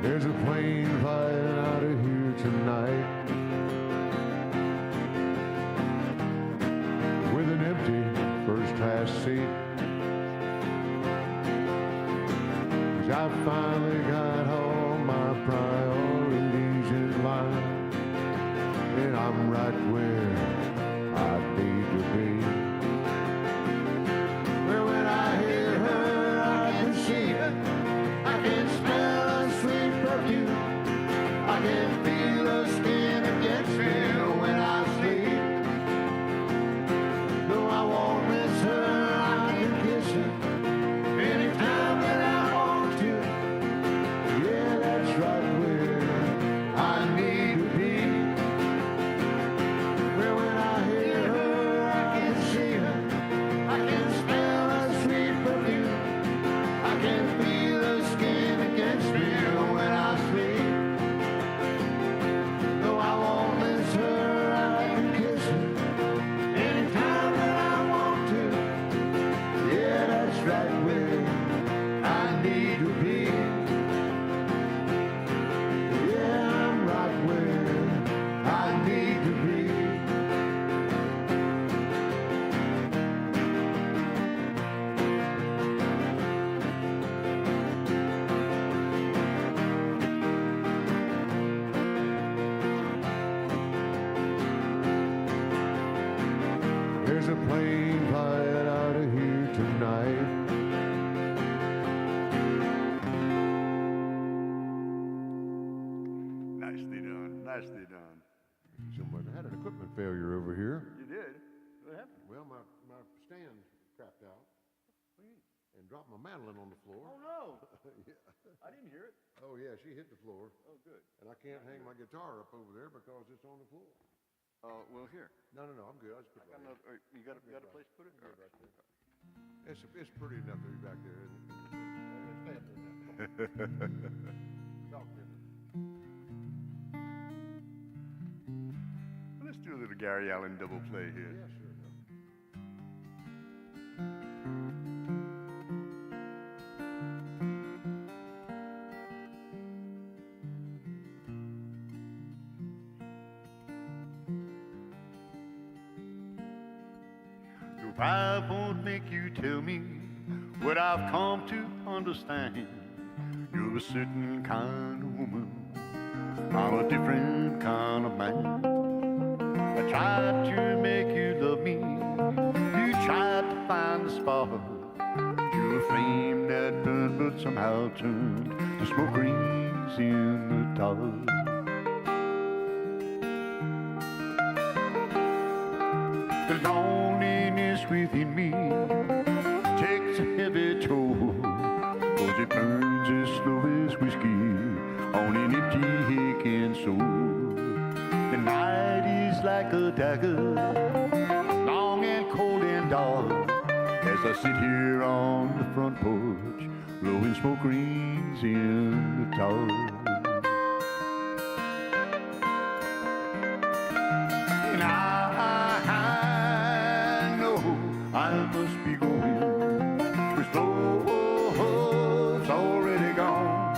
There's a plane flying out of here tonight with an empty first-class seat. 'Cause I finally got all my priorities in line, and I'm right where I need to be. Well, when I hear her, I can see her. I can smell her sweet perfume. I can feel her skin against me when I sleep. No, I won't miss her. I can kiss her anytime that I want to. Yeah, that's right where I need to be. Well, when I hear her, I can see her. I can smell her sweet perfume. I can feel her skin against me when I sleep. No, I won't miss her. I can kiss her anytime that I want to. Yeah, that's right where I need to be. Yeah, I'm right where I need to be. There's a plane flying out of here tonight. Nicely done, nicely done. Someone had an equipment failure over here. You did? What happened? Well, my stand crapped out and dropped my mandolin on the floor. Oh, no. Yeah. I didn't hear it. Oh, yeah, she hit the floor. Oh, good. And I can't hang my guitar up over there because it's on the floor. Well, here. No, I'm good. I just put it right here. You got a place to put it? Good right there. It's pretty enough to be back there, isn't it? Stay up there now. Talk to me. Let's do a little Gary Allen double play here. Yeah, sure. If I won't make you tell me what I've come to understand, you're a certain kind of woman, I'm a different kind of man. I tried to make you love me, you tried to find the spark. You're a flame that burned but somehow turned to smoke rings in the dark. The loneliness within me takes a heavy toll, 'cause it burns as slow as whiskey on an empty aching soul. The night is like a dagger, long and cold and dark, as I sit here on the front porch blowing smoke rings in the dark. And I know I must be going, 'cause love's already gone.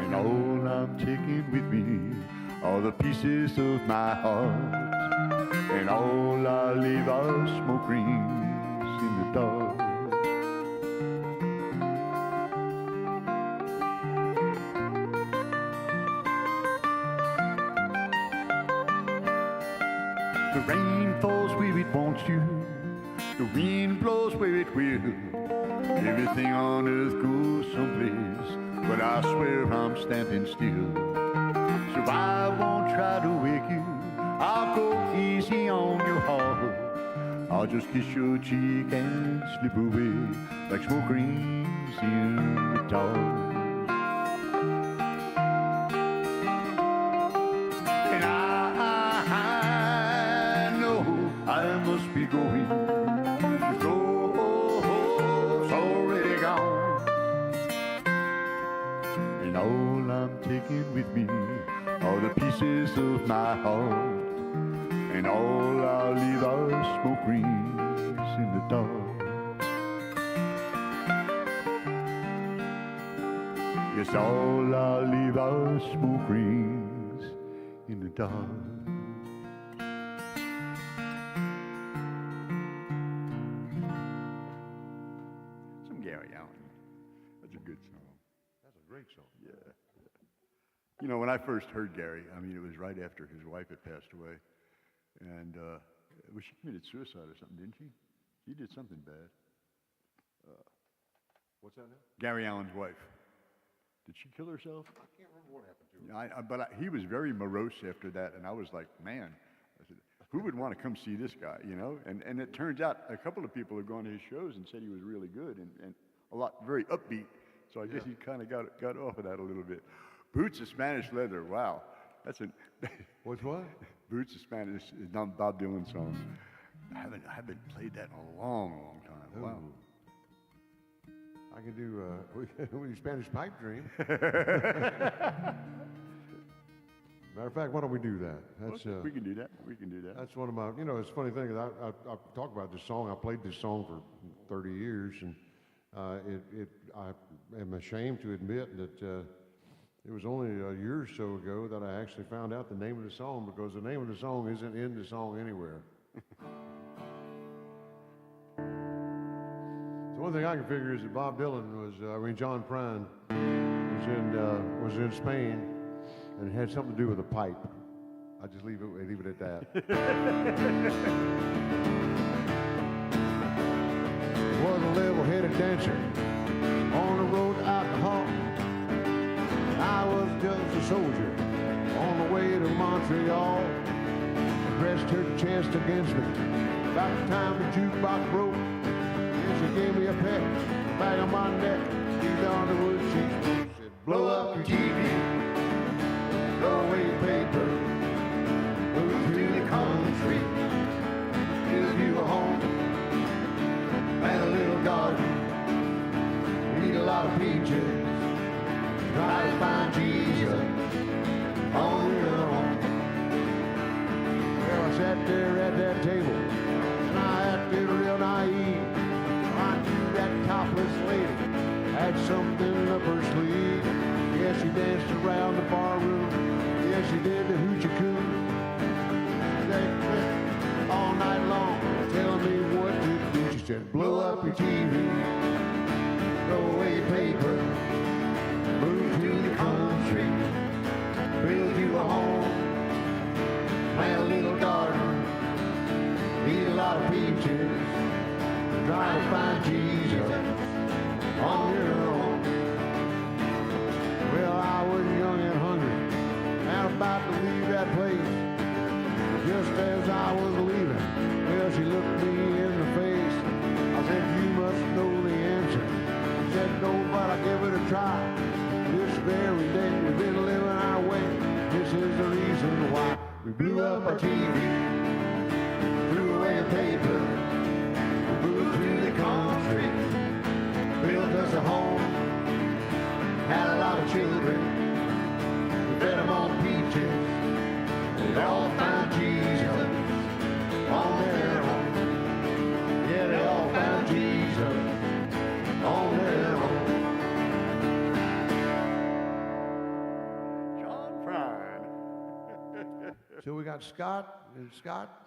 And all I'm taking with me are the pieces of my heart, and all I leave are smoke rings in the dark. The rain falls where it wants to, the wind blows where it will. Everything on earth goes someplace, but I swear I'm standing still. So I won't try to wake you, I'll go easy on your heart. I'll just kiss your cheek and slip away like smoke rings in the dark. And I know I must be going, 'cause love's already gone. And all I'm taking with me are the pieces of my heart, and all I'll leave are smoke rings in the dark. Yes, all I'll leave are smoke rings in the dark. Some Gary Allen. That's a good song. That's a great song. Yeah. You know, when I first heard Gary, I mean, it was right after his wife had passed away. And she committed suicide or something, didn't she? She did something bad. What's that now? Gary Allen's wife. Did she kill herself? I can't remember what happened to her. He was very morose after that, and I was like, man, I said, who would want to come see this guy, you know? And it turns out a couple of people have gone to his shows and said he was really good and very upbeat. So I guess he kind of got off of that a little bit. Boots of Spanish Leather, wow. That's a... What's what? Boots of Spanish is not Bob Dylan song. I haven't played that in a long, long time. Ooh. Wow. I can do we do Spanish Pipe Dream. Matter of fact, why don't we do that? That's we can do that. We can do that. That's one of my. You know, it's a funny thing. I talk about this song. I played this song for 30 years, and I am ashamed to admit that it was only a year or so ago that I actually found out the name of the song, because the name of the song isn't in the song anywhere. So one thing I can figure is that Bob Dylan John Prine was in Spain, and it had something to do with a pipe. I just leave it at that. Was a level-headed dancer on the road to alcohol. I was just a soldier on the way to Montreal. She pressed her chest against me about the time the jukebox broke. And she gave me a peck back on my neck. She's on the wood sheets. Said, blow up your TV, throw away your paper, move to the country, build you a home, plant a little garden, eat a lot of peaches. Try to find Jesus on your own. Well, I sat there at that table, and I acted real naive. I knew that topless lady had something up her sleeve. Yeah, she danced around the bar room. Yeah, she did the hoochie coo. They quit all night long, telling me what to do. She said, blow up your TV, throw away your paper, move to the country, build you a home, plant a little garden, eat a lot of peaches, try to find Jesus on your own. Well, I was young and hungry and about to leave that place. Just as I was leaving, well, she looked me in the face. I said, you must know the answer. She said, no, but I'll give it a try. This very day we've been living our way. This is the reason why we blew up our TV, threw away a paper, moved to the country, So we got Scott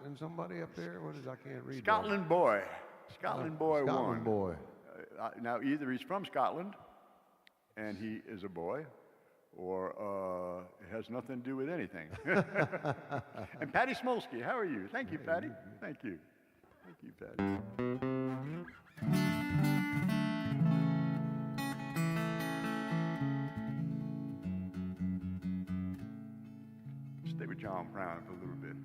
and somebody up there. What is, I can't read that. Scotland boy. Scotland boy won. Scotland boy. Now, either he's from Scotland and he is a boy, or it has nothing to do with anything. And Patty Smolsky, how are you? Thank you, Patty. Thank you. Thank you, Patty. Stay with John Brown for a little bit.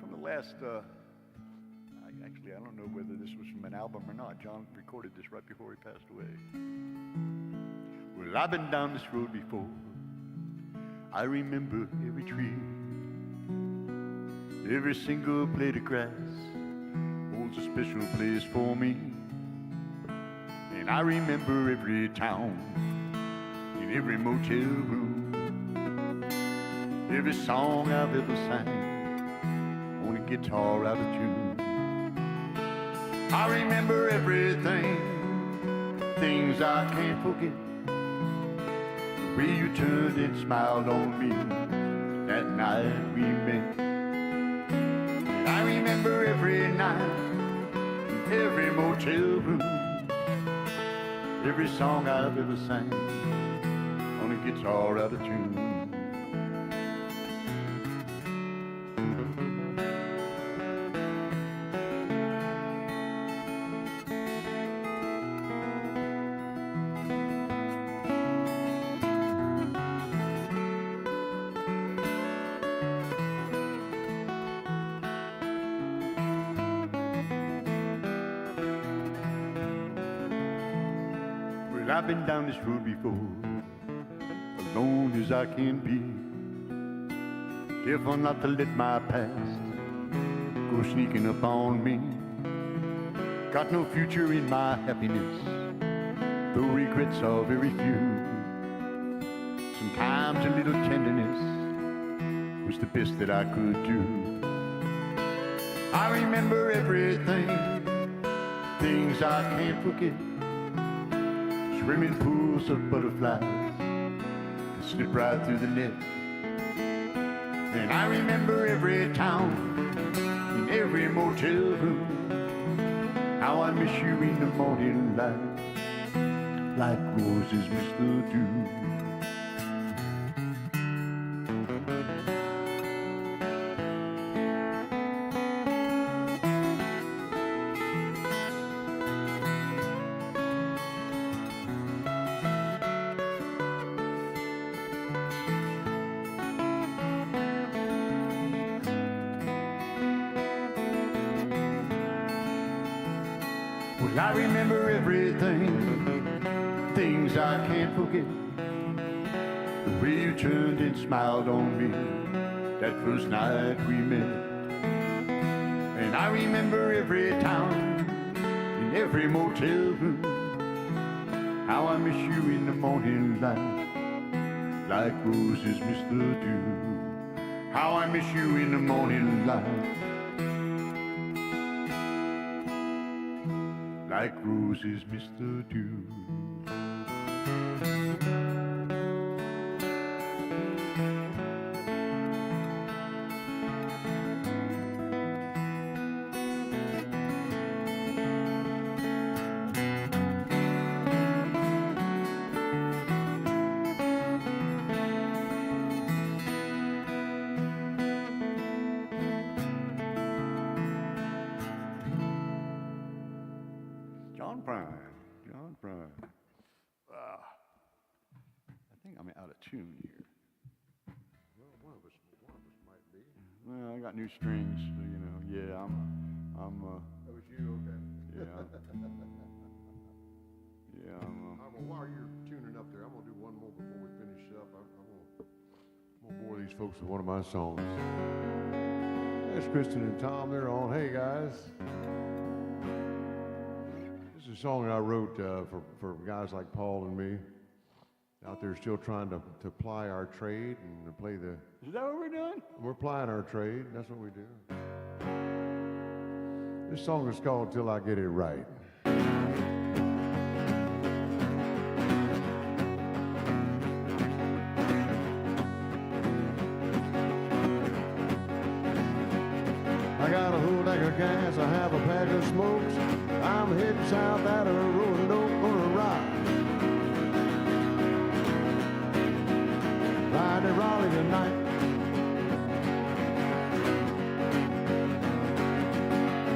From the last, actually, I don't know whether this was from an album or not. John recorded this right before he passed away. Well, I've been down this road before. I remember every tree, every single blade of grass holds a special place for me. And I remember every town, in every motel room, every song I've ever sang on a guitar out of tune. I remember everything, things I can't forget. The way you turned and smiled on me that night we met. And I remember every night, every motel room, every song I've ever sang on a guitar out of tune. I've been down this road before, alone as I can be, careful not to let my past go sneaking up on me. Got no future in my happiness, though regrets are very few. Sometimes a little tenderness was the best that I could do. I remember everything, things I can't forget. Swimming pools of butterflies that slip right through the net. And I remember every town, in every motel room, how I miss you in the morning light, like roses miss the dew. Well, I remember everything, things I can't forget. The way you turned and smiled on me that first night we met. And I remember every town, in every motel room, how I miss you in the morning light, like roses miss the dew. How I miss you in the morning light, like roses miss the dew. John Prine. I think I'm out of tune here. Well, one of us might be. Well, I got new strings, so, you know. Yeah, I'm. That was you, okay. Yeah. Yeah, Well, while you're tuning up there, I'm gonna do one more before we finish up. I'm gonna bore these folks with one of my songs. There's Kristen and Tom. They're on. Hey guys. This is a song I wrote for guys like Paul and me out there still trying to ply our trade and to play the... Is that what we're doing? We're plying our trade. That's what we do. This song is called Till I Get It Right. of gas, I have a pack of smokes. I'm heading south out of Roanoke, gonna ride. Ride to Raleigh tonight.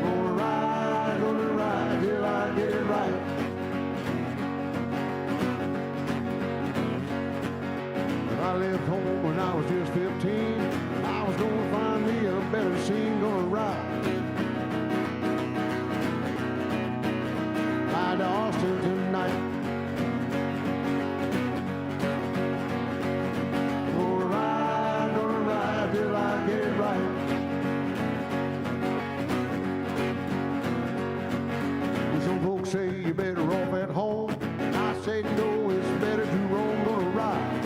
Gonna ride till I get it right. I left home when I was just 15. I was gonna find me a better scene, gonna ride. Ride to Austin tonight. Gonna ride till I get it right. Some folks say you're better off at home. I say no, it's better to roam, gonna ride.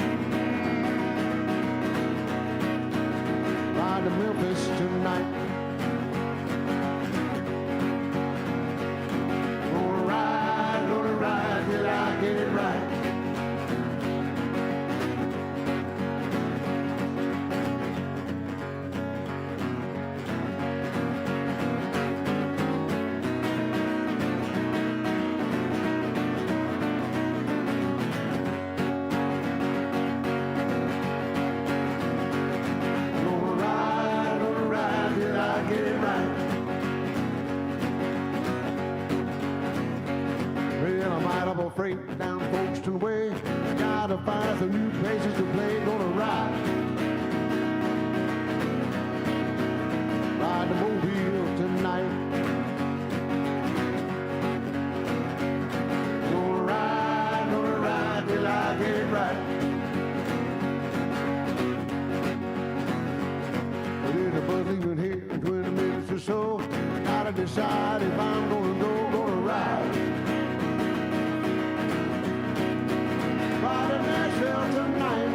Ride to Memphis tonight. Gonna ride till I get it right. Freight down Folkestone Way. Gotta find some new places to play. Gonna ride. Ride to Mobile tonight. Gonna ride till I get it right. There's a bus leaving here in 20 minutes or so. Gotta decide if I'm gonna ride. Tonight.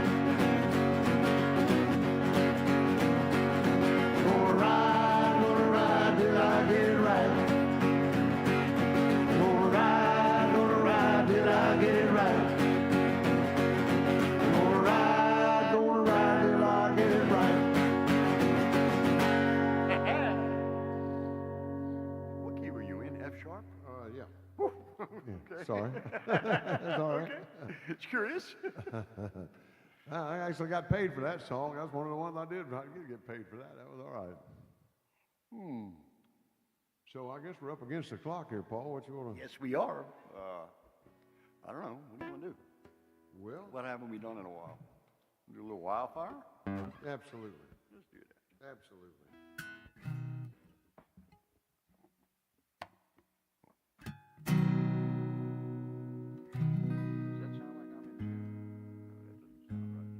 Gonna ride till I get it right. Gonna ride till I get it right. Gonna ride till I get it right. What key were you in? F sharp? Yeah. Okay. Sorry. That's all right. Okay. It's curious. I actually got paid for that song. That's one of the ones I did. I did get paid for that. That was all right. So I guess we're up against the clock here, Paul. What you want to? Yes, we are. I don't know. What do you want to do? Well, What haven't we done in a while? Do a little wildfire? absolutely. Let's do that. Absolutely. Does that sound like I'm in tune? No, that doesn't sound right.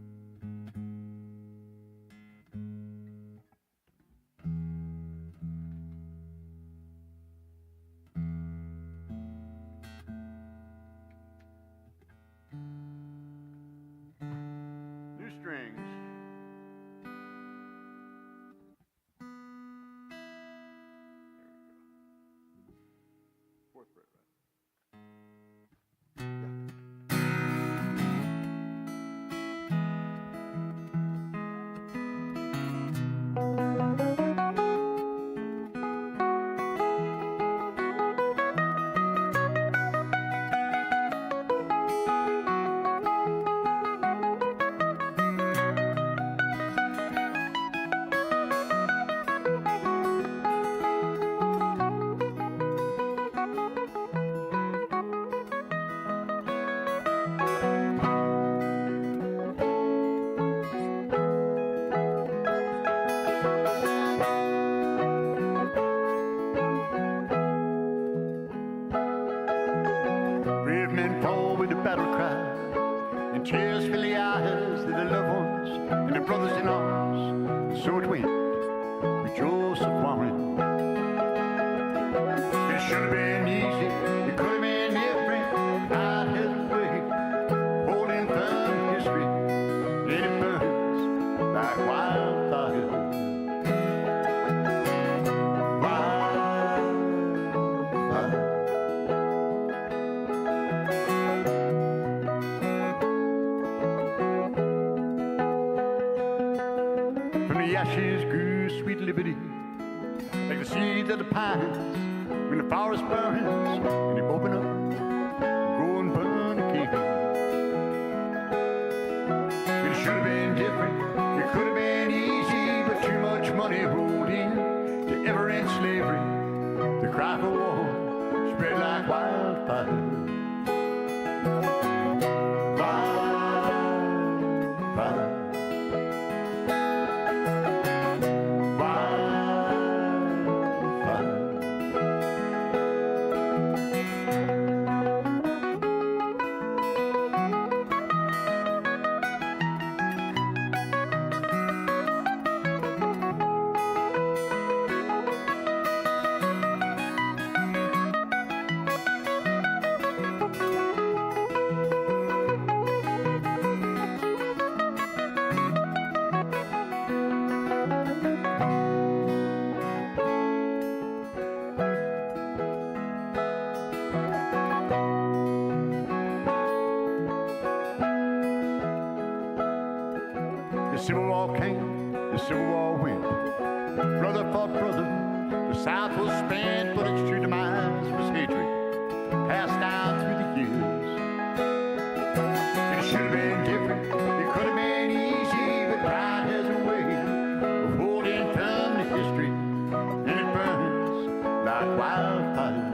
New strings. Fourth fret, right? Brave men fall with the battle cry, and tears fill the eyes of their loved ones and their brothers in arms. So it went with Joseph Warren. It should have been easy, it could have been different. God his way, holding firm history, and it burns like wildfire. From the ashes grew sweet liberty, like the the seeds of the pines when the forest burns and you open up and go and burn again. It should have been different, it could have been easy, but too much money rolled in to ever end slavery. The cry for war spread like wildfire. The Civil War came, the Civil War went. Brother fought brother, the South was spent, but its true demise was hatred, passed down through the years. It should have been different, it could have been easy, but pride has a way of holding firm to history, and it burns like wildfire.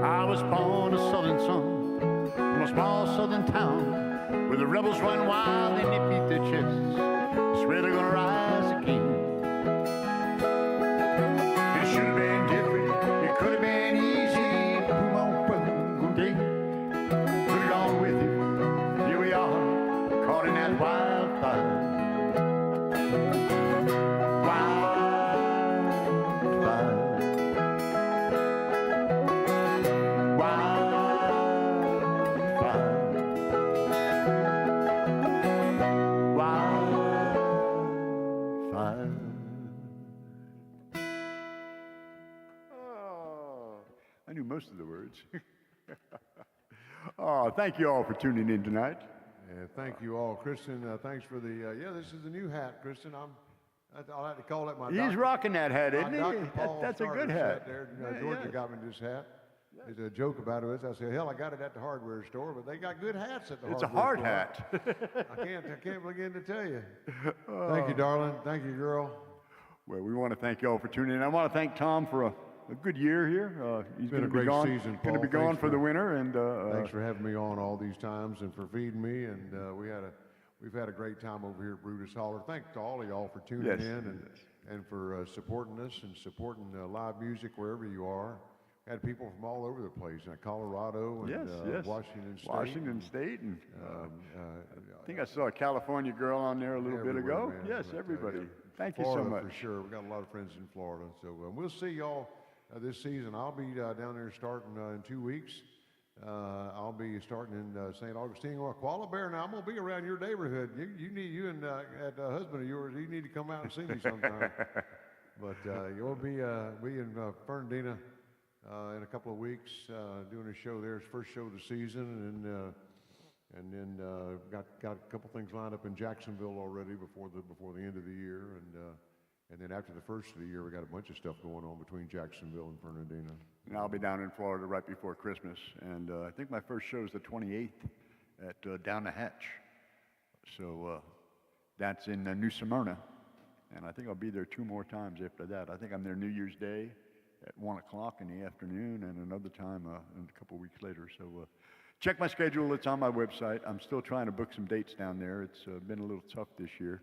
I was born a southern son from a small southern town where the rebels run wild and they beat their chests. Swear they're gonna rise again. It should have been different, it could have been easy. Come on, brother, day. Put it on with you. Here we are, caught in that wildfire. I knew most of the words. Oh, thank you all for tuning in tonight. Yeah, thank you all, Kristen. Thanks for the. Yeah, this is the new hat, Kristen. I'll have to call it my. He's rocking that hat, isn't he? Dr. Paul That's a good hat. There. Georgia got me this hat. There's a joke about it. I said, hell, I got it at the hardware store, but they got good hats at the it's hardware store. It's a hard hat. I can't begin to tell you. Thank you, darling. Thank you, girl. Well, we want to thank you all for tuning in. I want to thank Tom for a good year here. He's been a great season, Paul. Going to be gone for the winter, and thanks for having me on all these times and for feeding me. And we've had a great time over here at Brutus Hollar. Thanks to all of y'all for tuning in and for supporting us and supporting live music wherever you are. Had people from all over the place, Colorado and Washington State. And I think I saw a California girl on there a little bit ago. Man, yes, everybody. Thank Florida, you so much. For sure. We've got a lot of friends in Florida. So we'll see y'all this season. I'll be down there starting in 2 weeks. I'll be starting in St. Augustine, Kuala Bear. Now, I'm going to be around your neighborhood. You and that husband of yours, you need to come out and see me sometime. But you'll be in Fernandina in a couple of weeks doing a show there. It's first show of the season. And then got a couple things lined up in Jacksonville already before the end of the year. And then after the first of the year, we got a bunch of stuff going on between Jacksonville and Fernandina. And I'll be down in Florida right before Christmas. And I think my first show is the 28th at Down the Hatch. So that's in New Smyrna. And I think I'll be there 2 more times after that. I think I'm there New Year's Day at 1 o'clock in the afternoon and another time a couple weeks later. So Check my schedule. It's on my website. I'm still trying to book some dates down there. It's been a little tough this year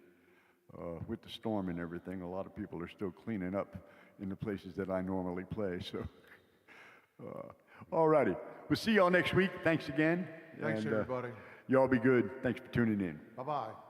with the storm and everything. A lot of people are still cleaning up in the places that I normally play. So, all righty. We'll see y'all next week. Thanks again. Thanks, and, everybody. Y'all be good. Thanks for tuning in. Bye-bye.